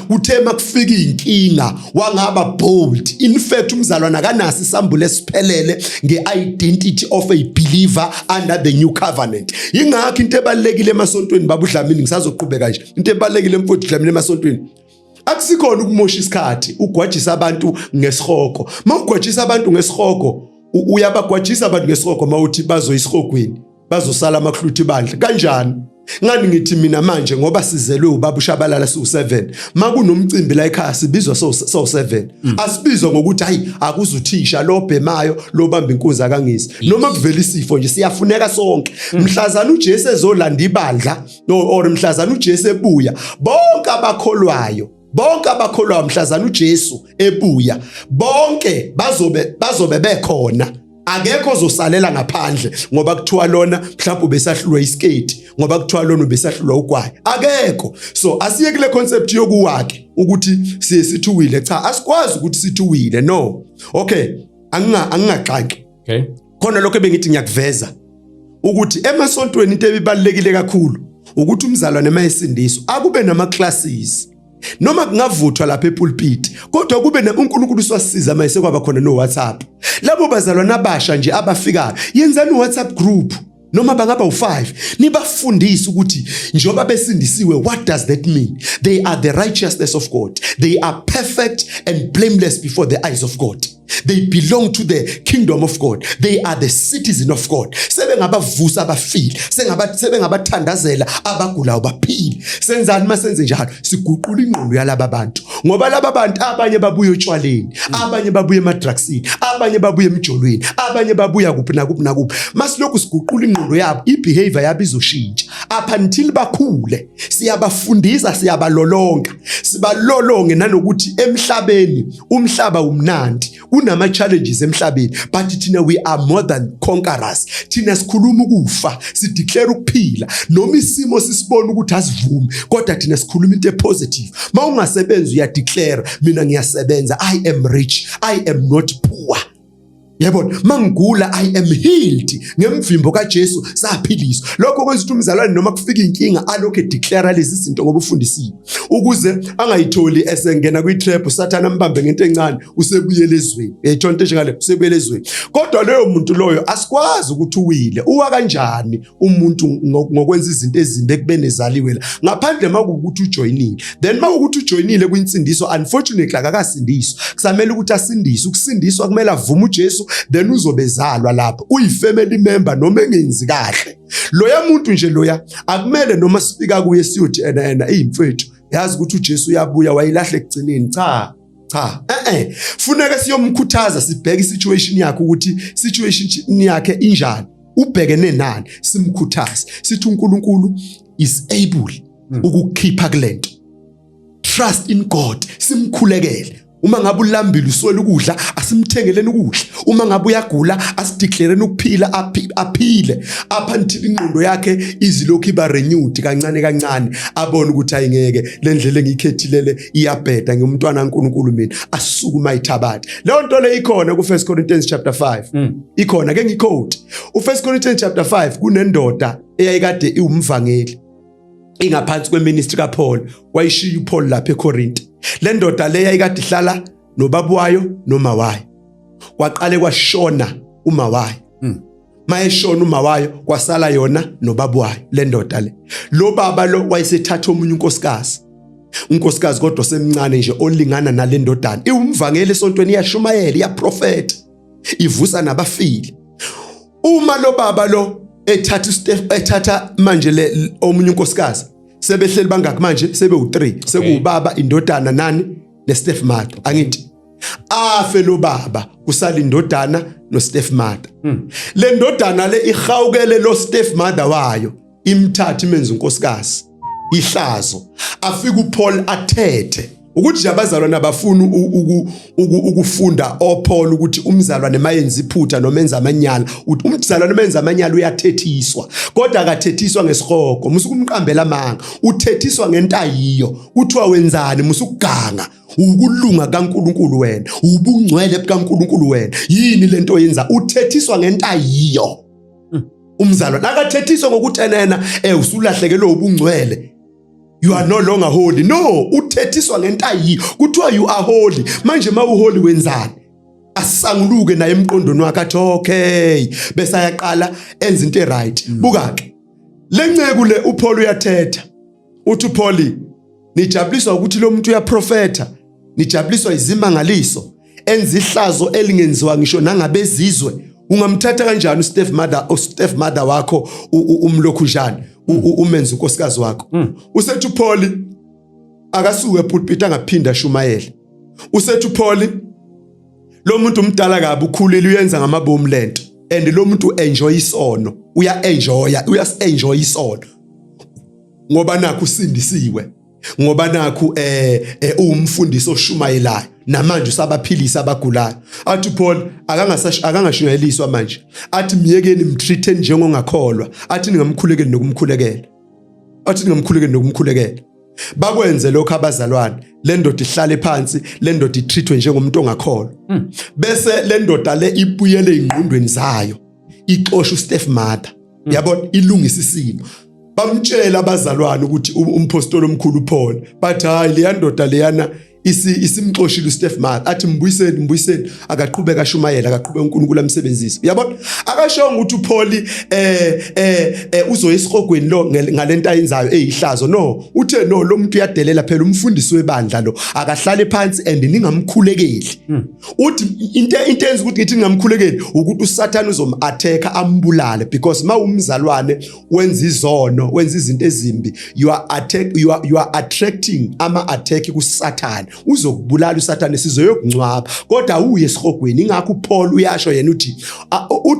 Uthema kufika inkinga wangaba bold. In fact umzalwana akanasi isambulo esiphelele ngeidentity of a believer under the new covenant. Ingakho into ebalekile emasontweni babudlamini, ngisazoqhubeka nje. Into ebalekile mfowethu dlamini emasontweni, akusikhona ukumosha isikhathi ugwajisa abantu ngesihoko. Mawugwajisa abantu ngesihoko, uyabagwajisa abantu ngesihoko mawuthi bazoyisihogweni, bazosala amakhluthi bandla. Kanjani? Ngani ngithi mina manje ngoba sizelwe ubabushabalala su7, makunomcimbi la ekhaya sibizwa so7. Asibizwa ngokuthi hayi akuzuthisha lo bhemayo lo bamba inkunzi akangisi, noma kuvela isifo nje siyafuneka sonke. Mhlazana uJesu ezolanda ibandla or mhlazana uJesu ebuya, bonke abakholwayo mhlazana uJesu ebuya, bonke bazobe bekhona. Akekho ozosalela ngaphandle ngoba kuthiwa lona mhlawumbe besahlulwa iskate, ngoba kuthiwa lona besahlulwa ugwayi. Akekho. So asiye kule concept yokuwake ukuthi siye sithuwile. Cha, asikwazi ukuthi sithuwile. No. Okay, angingaqanki. Okay. Khona lokho bengithi ngiyakuveza ukuthi emasontweni into ebibalekile kakhulu ukuthi umzalwane mayesindiswa akube nama classes. Noma kungavuthwa lapha epulpit, kodwa kube uNkulunkulu swasiza mayise kwaba khona no WhatsApp. Labo bazalwana abasha nje abafikayo, yenzani WhatsApp group noma bangaba u5, nibafundise ukuthi njoba besindisiwe, what does that mean? They are the righteousness of God. They are perfect and blameless before the eyes of God. They belong to the kingdom of God. They are the citizen of God. Sebengabavusa abafile, sebengabathandazela abagulayo baphile. Senzani masenze njalo? Siguqula ingqondo yalaba bantu. Ngoba laba bantu abanye babuya otshwaleni, abanye babuya emadrugsini, abanye babuya emjolweni, abanye babuya kuphi nakuphi. Masilokhu siguqula ingqondo yabo, ibehavior yabo izoshintsha. Up until bakhule, siyabafundisa, siyabalolonga. Sibalolonge nanokuthi emhlabeni, umhlaba umnandi. Unama challenges emhlabeni, but thina we are more than conquerors. Thina sikhuluma ukufa, sideclare ukuphila, noma isimo sisibona ukuthi asivumi, kodwa thina sikhuluma into positive. Mawungasebenza uyadeclare, mina ngiyasebenza, I am rich, I am not poor. Yabona, mangigula I am healed. Ngemvimbo kaJesu saphiliswa. Lokho kwenza ukuthi umzalwane noma kufika inkinga alokho declare lezi zinto ngoba ufundisiwe, ukuze angayitholi esengena kwitrap uSathane ambambe ngento encane usebuyele ezweni. Ethonto njengale usebuyele ezweni. Kodwa leyo muntu loyo asikwazi ukuthi uwile. Uwa kanjani umuntu ngokwenza izinto ezimbi ekubene ezaliwe la ngaphandle makukuthi ujoinile. Then makukuthi ujoinile kwinsindiso, unfortunately akakasindiswa. Kusamele ukuthi asindiswe. Ukusindiswa kumele avume uJesu, then uzobezalwa lapho uyi-family member noma engenzi kahle. Loya muntu nje loya akumele noma sifika kuye siyothi ena imfethu yazi ukuthi uJesu uyabuya wayilahle ekugcineni. Cha. Funeka siyomkhuthaza, sibheke situation yakhe ukuthi situation yakhe injani, ubhekene nani, simkhuthaze sithi uNkulunkulu is able ukukhipha kulento. Trust in God, simkhulekele. Uma ngabe ulambile uswela ukudla asimthengeleni ukudla. Uma ngabe uyagula asideclareni ukuphila aphile apha until ingqondo yakhe izilokhu iba renewed kancane kancane abone ukuthi ayingeke le ndlela engiyikhethilele iyabheda ngumntwana kaNkulunkulu mina asukuma ithabatha. Leyo nto le ikhona ku 1 Corinthians chapter 5. Ikhona ke ngiquote. U 1 Corinthians chapter 5 kunendoda eyayikade iwumvangeli ingaphansi kweministry kaPaul wayishiya uPaul lapha eCorinth. Le ndoda le yayikade ihlala nobaba wayo noma wayo. Kwaqale kwashona uma wayo. Mayeshona uma wayo kwasala yona nobaba wayo le ndoda le. Lo baba lo wayesethatha omunye unkosikazi. Unkosikazi kodwa semncane nje olingana nale ndodana. Iwumvangeli esontweni iyashumayela iyaprofeta. Ivusa nabafili. Uma lo baba lo ethatha manje le omunye unkosikazi sebehleli bangaki manje sebe u3 sekubaba indodana nani neStepmother angithi afe lo baba kusala indodana noStepmother. Le ndodana le ihawukele lo Stepmother wayo imthatha imenza unkosikazi ihlazo afika uPaul athethe ukuthi abazalwane abafuna ukufunda oPaul ukuthi umzalwane mayenza iphutha noma enza amanyala uthi umzalwane menza amanyala uyathethiswa kodwa akathethiswa ngesihogo musukumqambela amanga uthethiswa ngentayiyo kuthiwa wenzani musukuganga ukulunga kaNkuluNkulu wena ubungcwele bukaNkuluNkulu wena yini lento yenza uthethiswa ngentayiyo. Umzalwane akathethiswa ngokuthi enena usulahlekelwe ubungcwele you are no longer holy. No, uthethiswa ngentayiyo kuthiwa you are holy. Manje mawuholy wenzani? Asanguluke naye emqondweni wakhe athi okay bese ayaqala enza into right. Buka ke lenceke le uPaul uyathetha uthi uPaul nijabuliswa ukuthi lo muntu uyaprofeta nijabuliswa izimangaliso enza ihlazo elingenziwa ngisho nangabezizwe. Ungamthatha kanjani uStepmother wakho umlokhujana umenza unkosikazi wakho? Usethi uPaul akasuke epulpit angaphinda shumayele. Usethi uPaul lo muntu umdala kabi ukhulile uyenza ngamabomu lento and lo muntu enjoy isono uyas-enjoy isono ngoba nakho usindisiwe ngoba nakho umfundisi oshumayelayo namanje usabaphilisa abagulayo. Athi uPaul akangashuyayeliswa manje athi miyekeni mtreateni njengongakholwa athi ningamkhulekeli nokumkhulekela bakwenze lokho abazalwane le ndoda ihlale phansi le ndoda itreatwe njengomuntu ongakholwa. Bese le ndoda le ibuyele ingqondweni zayo ixosha uStepmother yabona ilungisa isimo bamtshela abazalwane ukuthi umpostoli omkhulu uPaul bathi hayi le ndoda leyana isimxoshile uStepmother athi mbuyiseni akaqhubeka ashumayela akaqhubeka uNkulunkulu amsebenzisa. Uyabona akashonga ukuthi uPaul uzoya esihogweni lo ngalento ayenzayo eyihlazo. No, uthe no lo muntu uyadelela phela umfundisi webandla lo akahlale phansi and ningamkhulekeli. Uthi into enza ukuthi ngithi ningamkhulekeli ukuthi uSathane uzom-attack ambulale because umzalwane wenza izono wenza izinto ezimbi you are attracting ama-attack kuSathane. Uzokubulala uSathane sizoyokungcwaba kodwa uye esihogweni. Ingakho uPaul uyasho yena uthi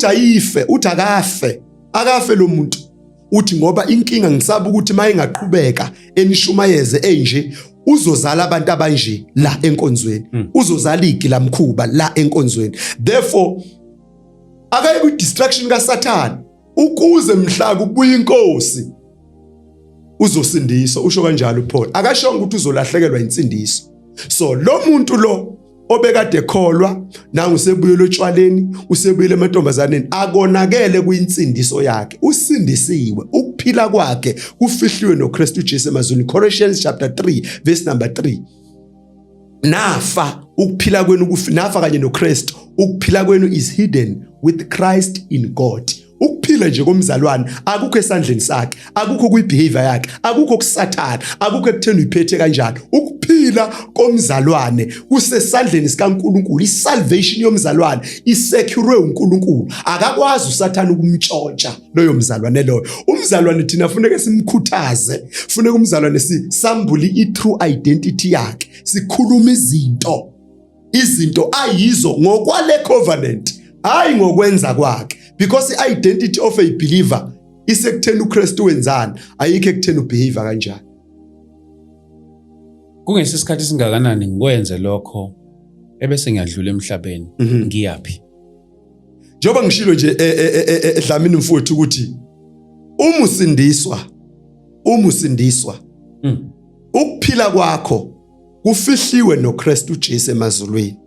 ayife uthi akafe lo muntu uthi ngoba inkinga ngisaba ukuthi mayengaqhubeka enishumayeze enje uzozala abantu abanje la enkonzweni uzozala igi lamkhuba la enkonzweni. Therefore akaye ku distraction kaSathane ukuze mhla kubuya inkosi uzosindiswa. Usho kanjalo uPaul akashonga ukuthi uzolahlekelwa insindiso. So lo muntu lo obekade ekholwa nangu usebuyele otshwaleni usebuyele emantombazaneni akonakele kuyinsindiso yakhe usindisiwe ukuphila kwakhe kufihliwe noKristu Jesu emazulwini. Colossians chapter 3 verse number 3 nafa ukuphila kwenu nafa kanye noKristu ukuphila kwenu is hidden with Christ in God. Ukuphila nje komzalwane akukho esandleni sakhe akukho kuyibehavior yakhe akukho kuSathane akukho ekutheni uyiphethe kanjani. Ukuphila komzalwane kusesandleni sikaNkuluNkulu. Isalvation yomzalwane isecure uNkulunkulu akakwazi uSathane ukumtshontsha loyo mzalwane loyo. Umzalwane thina funeka simkhuthaze funeka umzalwane sambule i-true identity yakhe sikhuluma izinto ayizo ngokwale covenant hayi ngokwenza kwakhe. Because the identity of a believer is ekutheni uKristu wenzani ayikho ekutheni ubehavior kanjani. Kungesikhathi singakanani ngikwenze lokho ebese ngiyadlula emhlabeni ngiyapi njengoba ngishilo nje Dlamini mfowethu ukuthi uma usindiswa ukuphila kwakho kufihliwe noKristu Jesu emazulwini.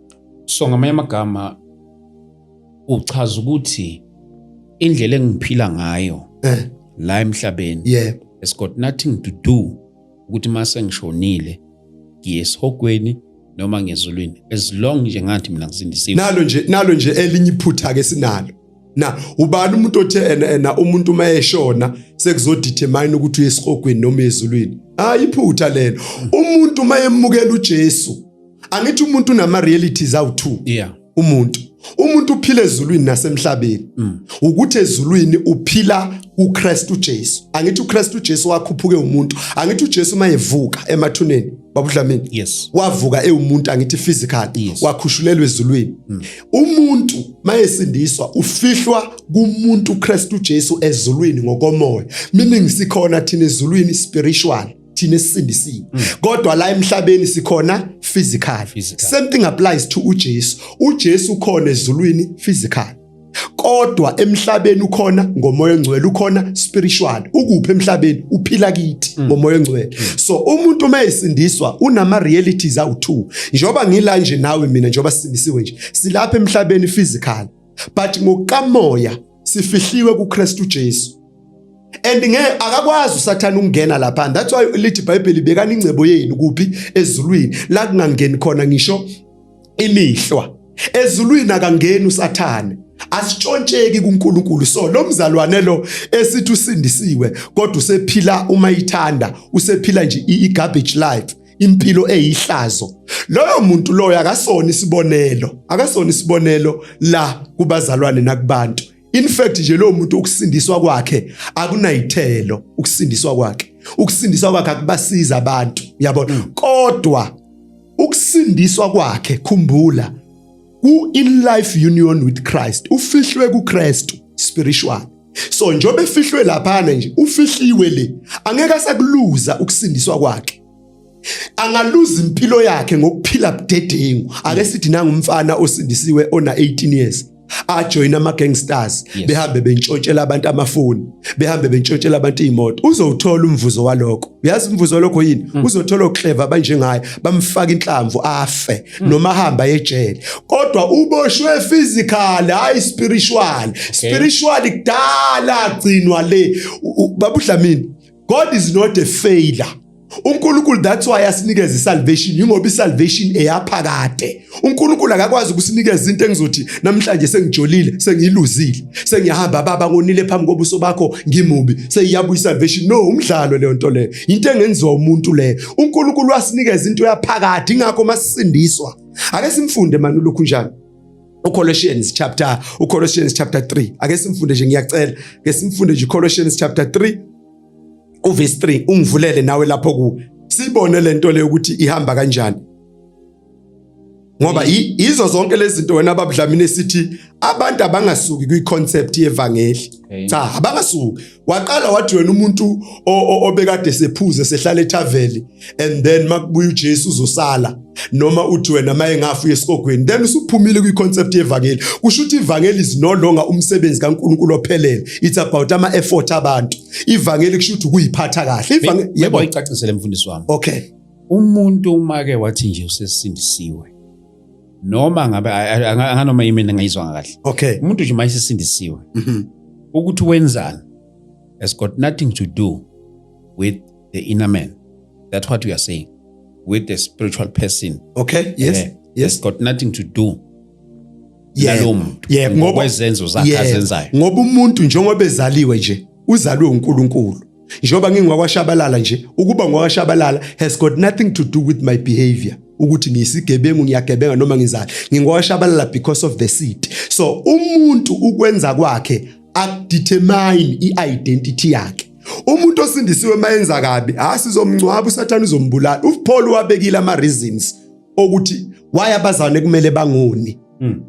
So ngamanye amagama uchaza ukuthi indlela engiphila ngayo la emhlabeni has got nothing to do ukuthi mase ngishonile ngiyesihogweni noma ngezulwini, as long nje ngathi mina ngisindisiwe. Nalo nje elinye iphutha ke sinalo. Na ubani umuntu othe ena umuntu mayeshona sekuzodetermine ukuthi uyesihogweni noma ezulwini. Iphutha lelo. Umuntu mayemukela uJesu, angithi umuntu unama realities awu2. Umuntu uphila ezulwini nasemhlabeni. Ukuthi ezulwini uphila uKristu Jesu. Angithi uKristu Jesu wakhuphuke umuntu. Angithi uJesu mayevuka emathuneni. Babudlamini. Wavuka umuntu angithi physical. Wakhushulelwa ezulwini. Umuntu mayesindiswa ufihlwa kumuntu uKristu Jesu ezulwini ngokomoya. Meaning sikhona thina ezulwini spiritual. Thina esindisiwe. Kodwa la emhlabeni sikhona physical. Same thing applies to uJesu. uJesu ukhona ezulwini physical. Kodwa emhlabeni ukhona ngomoya ongcwele, ukhona spiritual. Ukuphi emhlabeni uphila kithi ngomoya ongcwele. So umuntu mayesindiswa unama realities awu2. Njoba ngila nje nawe mina njoba sindisiwe nje. Silapha emhlabeni physical. But ngokamoya sifihliwe kuKristu Jesu. And akakwazi uSathane ukungena lapha. That's why lithi iBhayibheli bekana ingcebo yenu kuphi ezulwini la kungangeni khona ngisho ilihlwa. Ezulwini akangeni uSathane. Asitshontsheki kuNkulunkulu. So lo mzalwane lo esithi usindisiwe kodwa usephila uma ithanda, usephila nje igarbage life, impilo eyihlazo. Loyo muntu loyo akasona isibonelo la kubazalwane nakubantu. In fact nje lo muntu ukusindiswa kwakhe akunayithelo. Ukusindiswa kwakhe akubasiza abantu, uyabona. Kodwa ukusindiswa kwakhe khumbula in life union with Christ, ufihlwe kuKristu spiritual. So njobe efihlwe laphana nje ufihliwe le, angeke asakuluza ukusindiswa kwakhe. Angaluza impilo yakhe ngokuphila budedengu. Ake sithi nangumfana osindisiwe ona 18 years ajoin ama gangsters, behambe bentshontshela abantu amafoni, behambe bentshontshela abantu imoto. Uzothola umvuzo walokho. Uyazi umvuzo lokho yini? Uzothola okuclever banjengaye, bamfaka inhlamvu afe noma ahamba ejele. Kodwa uboshwe physical, hayi spiritual. Spiritual kudala agcinwa le. Babudlamini, God is not a failure. uNkulunkulu that's why asinikeza isalvation, ingoba isalvation eyaphakade. uNkulunkulu akakwazi ukusinikeza izinto engizothi namhlanje sengijolile, sengiyiluzile, sengiyahamba baba ngonile phambi kobuso bakho ngimubi, seyiyabuya isalvation. No, umdlalo leyo nto leyo, into engenziwa umuntu leyo. uNkulunkulu wasinikeza into yaphakade, ingakho masisindiswa. Ake simfunde manje lokhu njani. Colossians chapter 3. Ake simfunde nje ngiyacela. Ake simfunde nje Colossians chapter 3 verse 3. Ungivulele nawe lapho ku. Sibone lento le ukuthi ihamba kanjani. Ngoba izo zonke lezi zinto wena babudlamini sithi abantu abangasuki kwiconcept yevangeli. Cha, abangasuki. Waqala wathi wena umuntu obekade sephuze sehlala ethaveli and then makubuya uJesu uzosala, noma uthi wena maye ngafu yesikogweni, then usuphumile kwiconcept yevangeli. Kusho ukuthi ivangeli is no longer umsebenzi kaNkulunkulu ophelele. It's about ama effort abantu. Ivangeli kusho ukuthi kuyiphatha kahle. Ivangeli yebo icacisele mfundisi wami. Okay. Umuntu uma ke wathi nje usesindisiwe, noma ngabe anganoma yimi ngayizwa kahle. Okay. Umuntu nje mayisindisiwe. Ukuthi wenzani has got nothing to do with the inner man. That's what we are saying. With the spiritual person. Okay. Yes. It's got nothing to do. Ngoba izenzo zakhe azenzayo. Ngoba umuntu njengoba ezaliwe nje, uzalwe uNkulunkulu. Njengoba ngingwakwashabalala nje, ukuba ngwakwashabalala has got nothing to do with my behavior. Ukuthi ngiyisigebengu ngiyagebenga noma ngizali. Ngingwashabalala because of the seed. So umuntu ukwenza kwakhe akudetermine i-identity yakhe. Umuntu osindisiwe mayenza kabi, asizomncwaba uSathane uzombulala. uPaul wabekile ama reasons ukuthi why abazalwane kumele bangoni.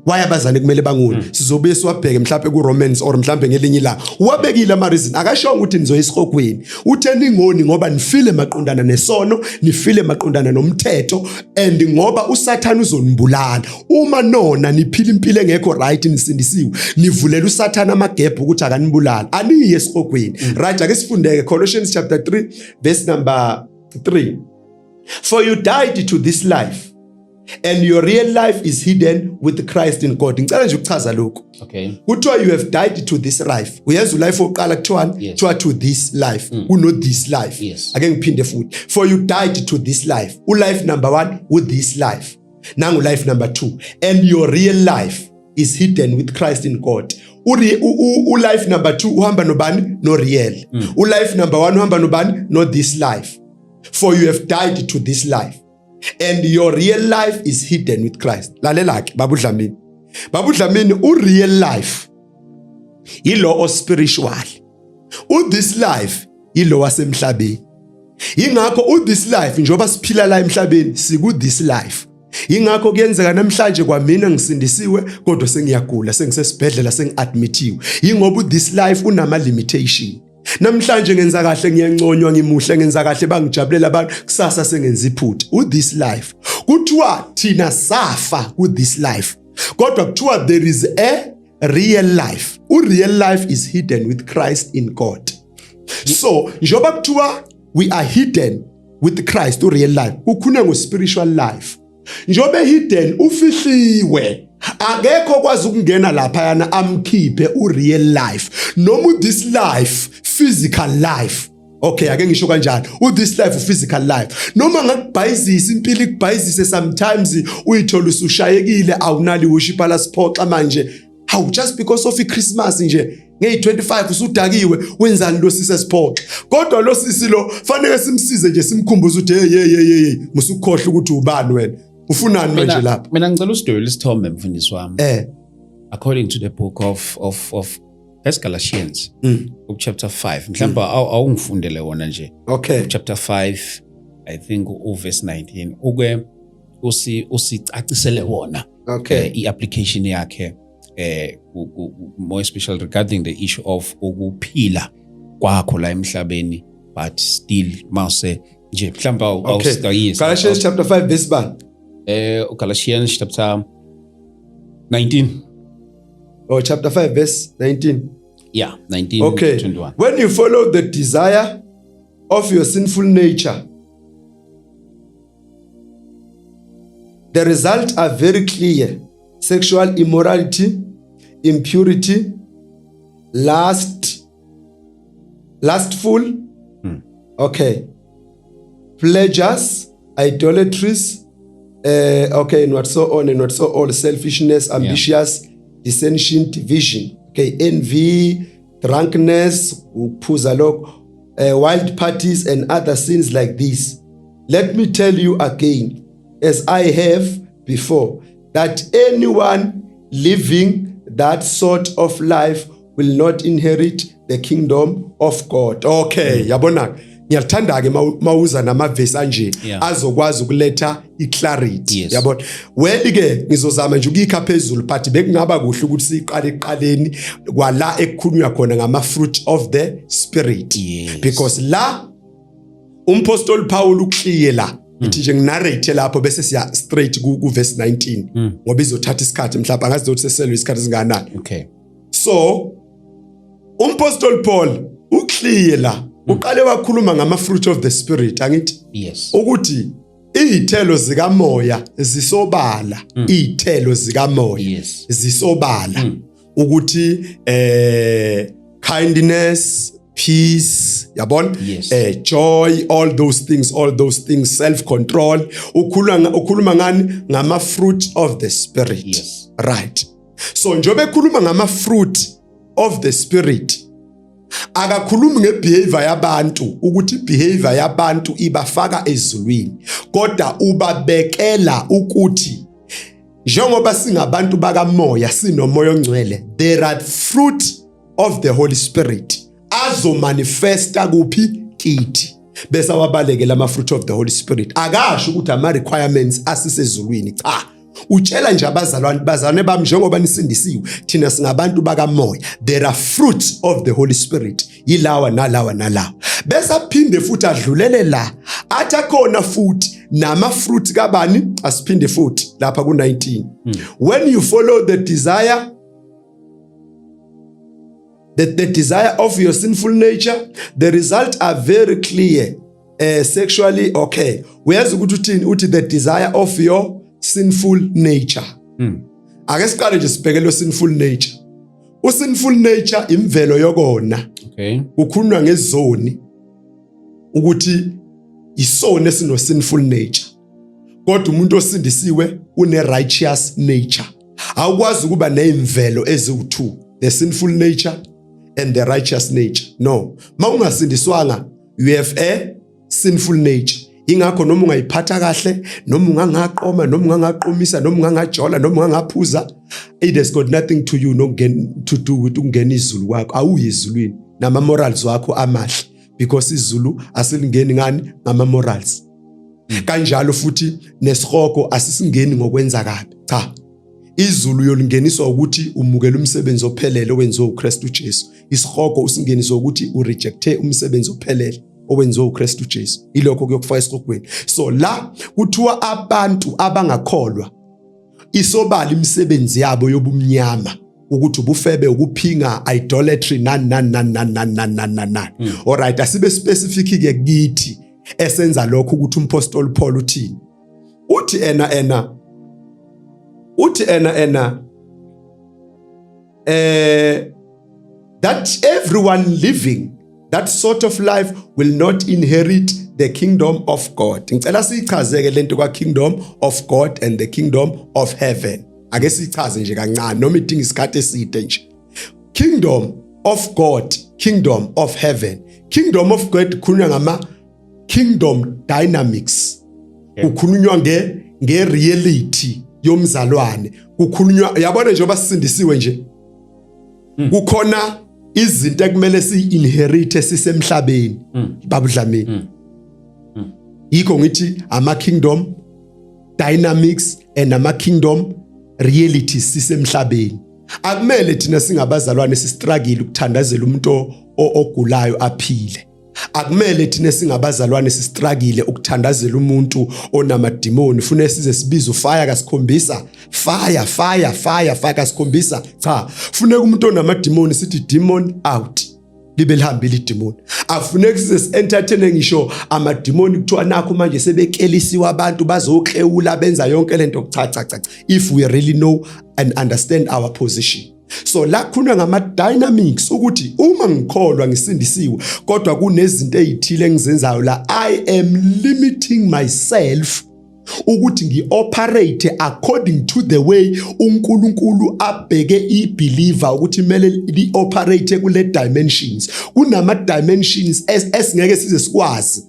why abazali kumele banguni sizobuye siwabheke mhlawumbe kuRomans or mhlawumbe ngelinye ilanga wabekile ama reason akashonga ukuthi nizoyisihogweni uthe ningoni ngoba nifile maqondana nesono nifile maqondana nomthetho and ngoba uSathane uzonibulala uma nona niphila impilo engekho right nisindisiwe nivulela uSathane amagebe ukuthi akanibulala aniye esihogweni right ake sifundeke Colossians chapter 3 verse number 3 for you died to this life and your real life is hidden with Christ in God. Ngicela nje ukuchaza lokho. Okay. Kuthiwa you have died to this life. Uyenza ulife oqala kuthiwa to this life. Uno this life. Yes. Ake ngiphinde futhi. For you died to this life. Ulife number 1 with this life. Nangu life number 2. And your real life is hidden with Christ in God. Ulife number 2 uhamba nobani? No real. Ulife number 1 uhamba nobani? No this life. For you have died to this life. And your real life is hidden with Christ. Lalelake Babu Dlamini. Babu Dlamini real life ilo o spiritual. This life ilo wasemhlabeni. Ingakho this life njoba siphila la emhlabeni siku this life. Ingakho kuyenzeka namhlanje kwamina ngisindisiwe kodwa sengiyagula sengisesibhedlela sengiadmitiwe. Ingoba this life unama limitation. Namhlanje ngenza kahle ngiyanconywa ngimuhle ngenza kahle bangijabulela abantu kusasa sengenza iphutha this life kuthiwa thina safa ku this life kodwa kuthiwa there is a real life real life is hidden with Christ in God so njoba kuthiwa we are hidden with Christ real life kukhuna ngo spiritual life njobe hidden ufihliwe akekho kwazi ukungena lapha yana amkhiphe real life noma this life physical life okay ake ngisho kanjalo this life physical life noma ngakubhayizisa impilo ikubhayizise sometimes uyithola usushayekile awunali worship ala sport manje how just because of iChristmas nje nge25 usudakiwe wenzani lo sisi sport kodwa lo sisi lo fanele simsize nje simkhumbuze ukuthi hey musukhohle ukuthi ubani wena ufunani manje lapha mina ngicela usidwele isithombe mfundisi wami according to the book of Galatians chapter 5 mhlawumbe awungifundele wona nje okay chapter 5 I think verse 19 uke usicacisele wona okay iapplication yakhe more especially regarding the issue of ukuphila kwakho la emhlabeni but still mase nje mhlawumbe awustayisa Galatians chapter 5 verse 1 Galatians chapter 19 chapter 5 verse 19 yeah 19 okay 21 when you follow the desire of your sinful nature the results are very clear sexual immorality impurity lustful okay pleasures idolatries okay not so on and not so all selfishness ambitious dissension division okay envy drunkenness ukuphuza lokho wild parties and other sins like this let me tell you again as I have before that anyone living that sort of life will not inherit the kingdom of God okay yabona ngiyathanda ke mawuza namavesi anje azokwazi ukuletha iclarity yabona well ke ngizozama nje ukuyikha phezulu but bekungaba kuhle ukuthi siqale eqaleni kwala ekukhulunywa khona ngama fruit of the spirit because la umpostoli Paul ukliye la ithi nje nginarrate lapho bese siya straight ku verse 19 ngoba izothatha isikhathi mhlawumbe angazizothi seselwe isikhathi singanani okay so umpostoli Paul ukliye la uqale wakhuluma ngama fruit of the spirit angithi yes ukuthi izithelo zikamoya zisobala izithelo zikamoya zisobala ukuthi kindness peace yabona joy all those things self control ukhuluma ngani ngama fruit of the spirit right so njobe ekhuluma ngama fruit of the spirit akakhulumi ngebehavior yabantu ukuthi behavior yabantu ibafaka ezulwini kodwa ubabekela ukuthi njengoba singabantu bakamoya sinomoya ongcwele there are fruit of the Holy Spirit azo manifesta kuphi kithi bese wabalekela ama fruit of the Holy Spirit akasho ukuthi ama requirements asisezulwini cha utshela nje bazalwane bami njengoba nisindisiwe thina singabantu bakamoya, there are fruits of the Holy Spirit, yilawa nalawa nalawa. Bese aphinde futhi adlulele la athi akhona futhi nama fruit kabani, asiphinde futhi lapha ku-19. When you follow the desire the desire of your sinful nature, the results are very clear. Sexually, okay, uyazi ukuthi uthini, uthi the desire of your sinful nature. Ake siqale nje sibheke lo sinful nature. Sinful nature imvelo yokona. Okay. Kukhulunywa ngezoni ukuthi isona esino sinful nature. Kodwa umuntu osindisiwe une righteous nature. Awukwazi ukuba nezimvelo eziwu2, the sinful nature and the righteous nature. No. Mawungasindiswanga, you have a sinful nature. Ingakho noma ungayiphatha kahle, noma ungangaqoma, noma ungangaqomisa, noma ungangajola, noma ungangaphuza, it has got nothing to you to do with ungena izulu wakho. Awuyizulwini nama morals wakho amahle, because izulu asilingeni ngani ngama morals. Kanjalo futhi nesihoko asisingeni ngokwenza kabi. Cha. Izulu yolingeniswa ukuthi umukela umsebenzi ophelele owenziwe uKristu Jesu. Isihoko usingeniswa ukuthi urejecte umsebenzi ophelele owenziwe uKristu Jesu. Ilokho kuyokufaka esihokweni. So la kuthiwa abantu abangakholwa isobala imisebenzi yabo yobumnyama, ukuthi ubufebe, ukuphinga, idolatry nan. Alright, asibe specific ke kithi esenza lokho ukuthi umpostoli Paul uthini. Uthi that everyone living that sort of life will not inherit the kingdom of God. Ngicela sichazeke lento kwa kingdom of God and the kingdom of heaven. Ake sichaze nje kancane noma idinga isikhathi eside nje. Kingdom of God, kingdom of heaven. Kingdom of God kukhulunywa ngama kingdom dynamics. Kukhulunywa nge reality yomzalwane. Kukhulunywa, yabona nje basindisiwe nje. Kukhona izinto ekumele si-inherite sisemhlabeni, babudlamini. Yikho ngithi ama-kingdom dynamics and ama-kingdom realities sisemhlabeni. Akumele thina singabazalwane sistruggle ukuthandazela umuntu ogulayo aphile. Akumele thina singabazalwane sistruggle ukuthandazela umuntu onamadimoni. Fune size sibiza ufire kasikhombisa, fire kasikhombisa. Cha, funeka umuntu onamadimoni sithi demon out, libe lihambile idemoni. Afuneka size si-entertain ngisho amadimoni kuthiwa nakho manje sebekelisiwe abantu bazoklewula benza yonke lento. Cha. If we really know and understand our position. So la khuna ngama dynamics ukuthi uma ngikholwa ngisindisiwe kodwa kunezinto ezithile engizenzayo la, I am limiting myself ukuthi ngi-operate according to the way uNkulunkulu abheke i-believer ukuthi kumele li-operate kule dimensions. Kunama dimensions esingeke size sikwazi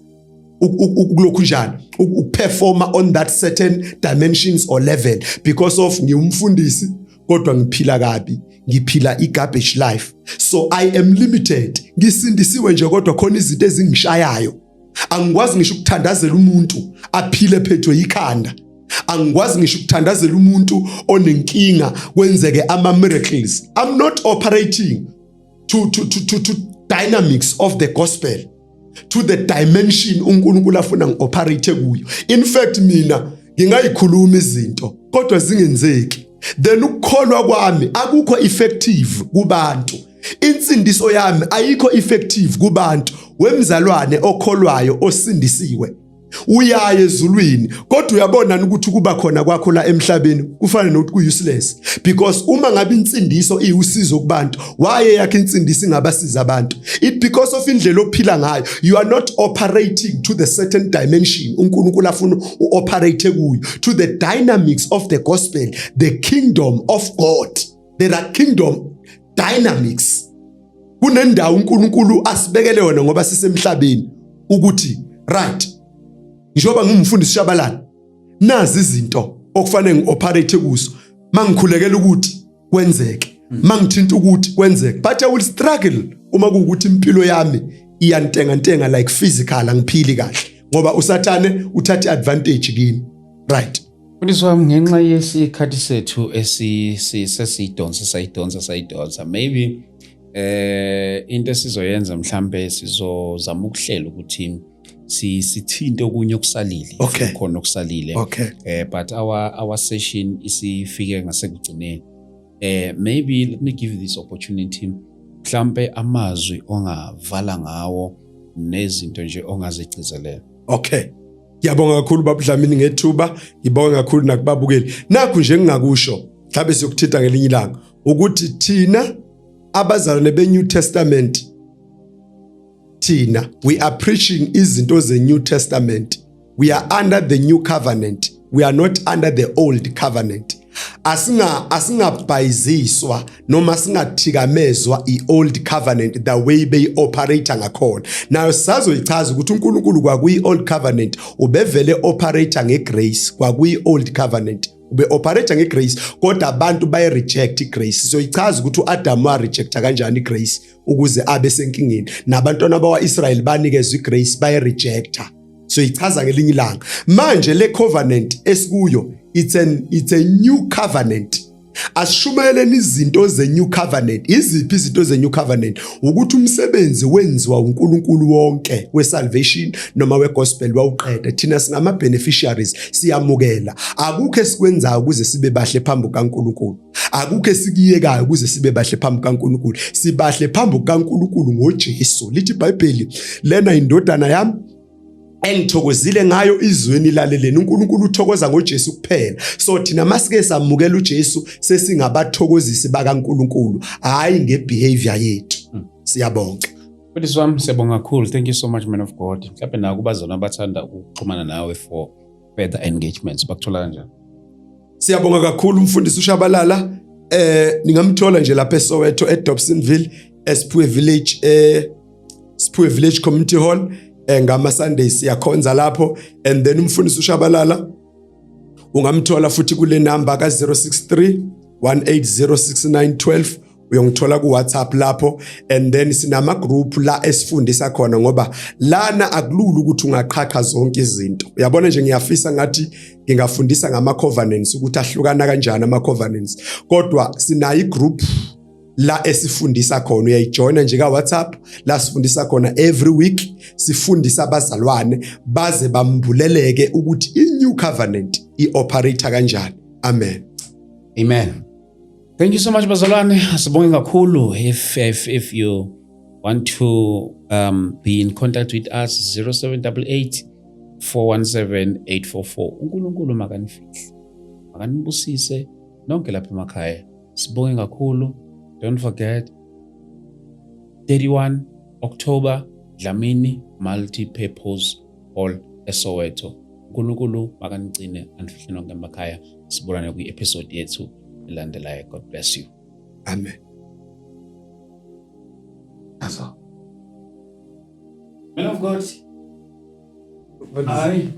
ukulokhu njani ukuperforma on that certain dimensions or level because of ngiumfundisi kodwa ngiphila kabi, ngiphila i-garbage life. So I am limited. Ngisindisiwe nje kodwa khona izinto ezingishayayo. Angikwazi ngisho ukuthandazela umuntu aphile phethwe ikhanda. Angikwazi ngisho ukuthandazela umuntu onenkinga kwenzeke ama miracles. I'm not operating to dynamics of the gospel, to the dimension uNkulunkulu afuna ngioperate kuyo. In fact mina ngingayikhuluma izinto kodwa zingenzeki. Then ukukholwa kwami akukho effective kubantu. Insindiso yami ayikho effective kubantu. Wemzalwane okholwayo osindisiwe uyaye ezulwini kodwa uyabona ukuthi kuba khona kwakho la emhlabeni kufana nokuthi ku-useless, because uma ngabe insindiso iwusizo kubantu waye yakhe insindiso ingabasiza abantu. It because of indlela ophila ngayo, you are not operating to the certain dimension uNkulunkulu afuna uoperate kuyo, to the dynamics of the gospel, the kingdom of God. There are kingdom dynamics. Kunendawo uNkulunkulu asibekele yona ngoba sisemhlabeni ukuthi right, njengoba ngumfundisi Shabalala nazi izinto okufanele ngioperate kuzo mangikhulekela ukuthi kwenzeke, mangithinta ukuthi kwenzeke, but I will struggle uma kuukuthi impilo yami iyantenga like physical, angiphili kahle ngoba usathane uthatha advantage kimi. Right, Mfundisi wami, ngenxa yesikhathi sethu sayidonsa maybe into esizoyenza mhlambe sizozama ukuhlela ukuthi sithinte okunye okusalile khona okusalile but our session isifike ngasekugcineni. Maybe let me give you this opportunity, mhlambe amazwi ongavala ngawo nezinto nje ongazigcizelela. Ngiyabonga kakhulu Baba Dlamini ngethuba, ngibonga kakhulu nakubabukeli. Nakho nje ngingakusho, mhlawumbe siyokuthinta ngelinye ilanga ukuthi thina abazalwane be-New Testament, thina we are preaching izinto ze-New Testament. We are under the new covenant. We are not under the old covenant. Asingabhayiziswa noma singathikamezwa i-old covenant the way beyi-operate ngakhona. Nayo sazoyichaza ukuthi uNkulunkulu kwakuyi-old covenant ubevele operate ngegrace, kwakuyi-old covenant ube-operate ngegrace kodwa abantu bayi-reject igrace. Sizoyichaza ukuthi u-Adam wa-rejecta kanjani igrace ukuze abe senkingeni, nabantwana bakwa-Israyeli banikezwa igrace bayi-rejecta. So ichaza ngelinye ilanga. Manje le covenant esikuyo it's a new covenant. Asishumayeleni izinto ze-new covenant. Iziphi izinto ze-new covenant? Ukuthi umsebenzi wenziwa uNkulunkulu wonke we-salvation noma we-gospel wawuqeda. Thina singama beneficiaries siyamukela. Akukho esikwenzayo ukuze sibe bahle phambi kaNkulunkulu. Akukho esikiyekayo ukuze sibe bahle phambi kaNkulunkulu. Sibahle phambi kaNkulunkulu ngoJesu. Lithi iBhayibheli, lena indodana yami engithokozile ngayo, izweni laleleni. uNkulunkulu uthokoza ngoJesu kuphela. So thina masike samukela uJesu sesingabathokozisi bakaNkulunkulu, hayi ngebehavior yethu. Siyabonga. Mfundisi wami, siyabonga kakhulu. Thank you so much, man of God. Mhlawumbe naku bazona abathanda ukuxhumana nawe for further engagements bakuthola kanjani? Siyabonga kakhulu Mfundisi uShabalala. Ningamthola nje lapha eSoweto eDobsonville, Siphiwe Village Community Hall. Ngama Sundays siyakhonza lapho. And then Umfundisi uShabalala ungamthola futhi kule number ka 063 1806 uyongithola ku WhatsApp lapho. And then sinama group la esifundisa khona, ngoba lana akulula ukuthi ungaqhaqha zonke izinto. Uyabona nje ngiyafisa ngathi ngingafundisa ngama covenants ukuthi ahlukana kanjani ama covenants, kodwa sinayi group la esifundisa khona. Uyayijoina nje ka WhatsApp la sifundisa khona every week. Sifundisa abazalwane baze bambuleleke ukuthi i-new covenant i-operate kanjani. Amen. Amen. Thank you so much bazalwane. Asibonge kakhulu. If you want to be in contact with us, 0788 417 844. uNkulunkulu makanifihle, makanibusise nonke lapha emakhaya. Sibonge kakhulu. Don't forget 31 October Dlamini Multi-Purpose Hall eSoweto. uNkulunkulu makanigcine anifihle nonke emakhaya. Sibonane kwi-episode yethu elandelayo. God bless you. Amen. That's all. Man of God. Aye.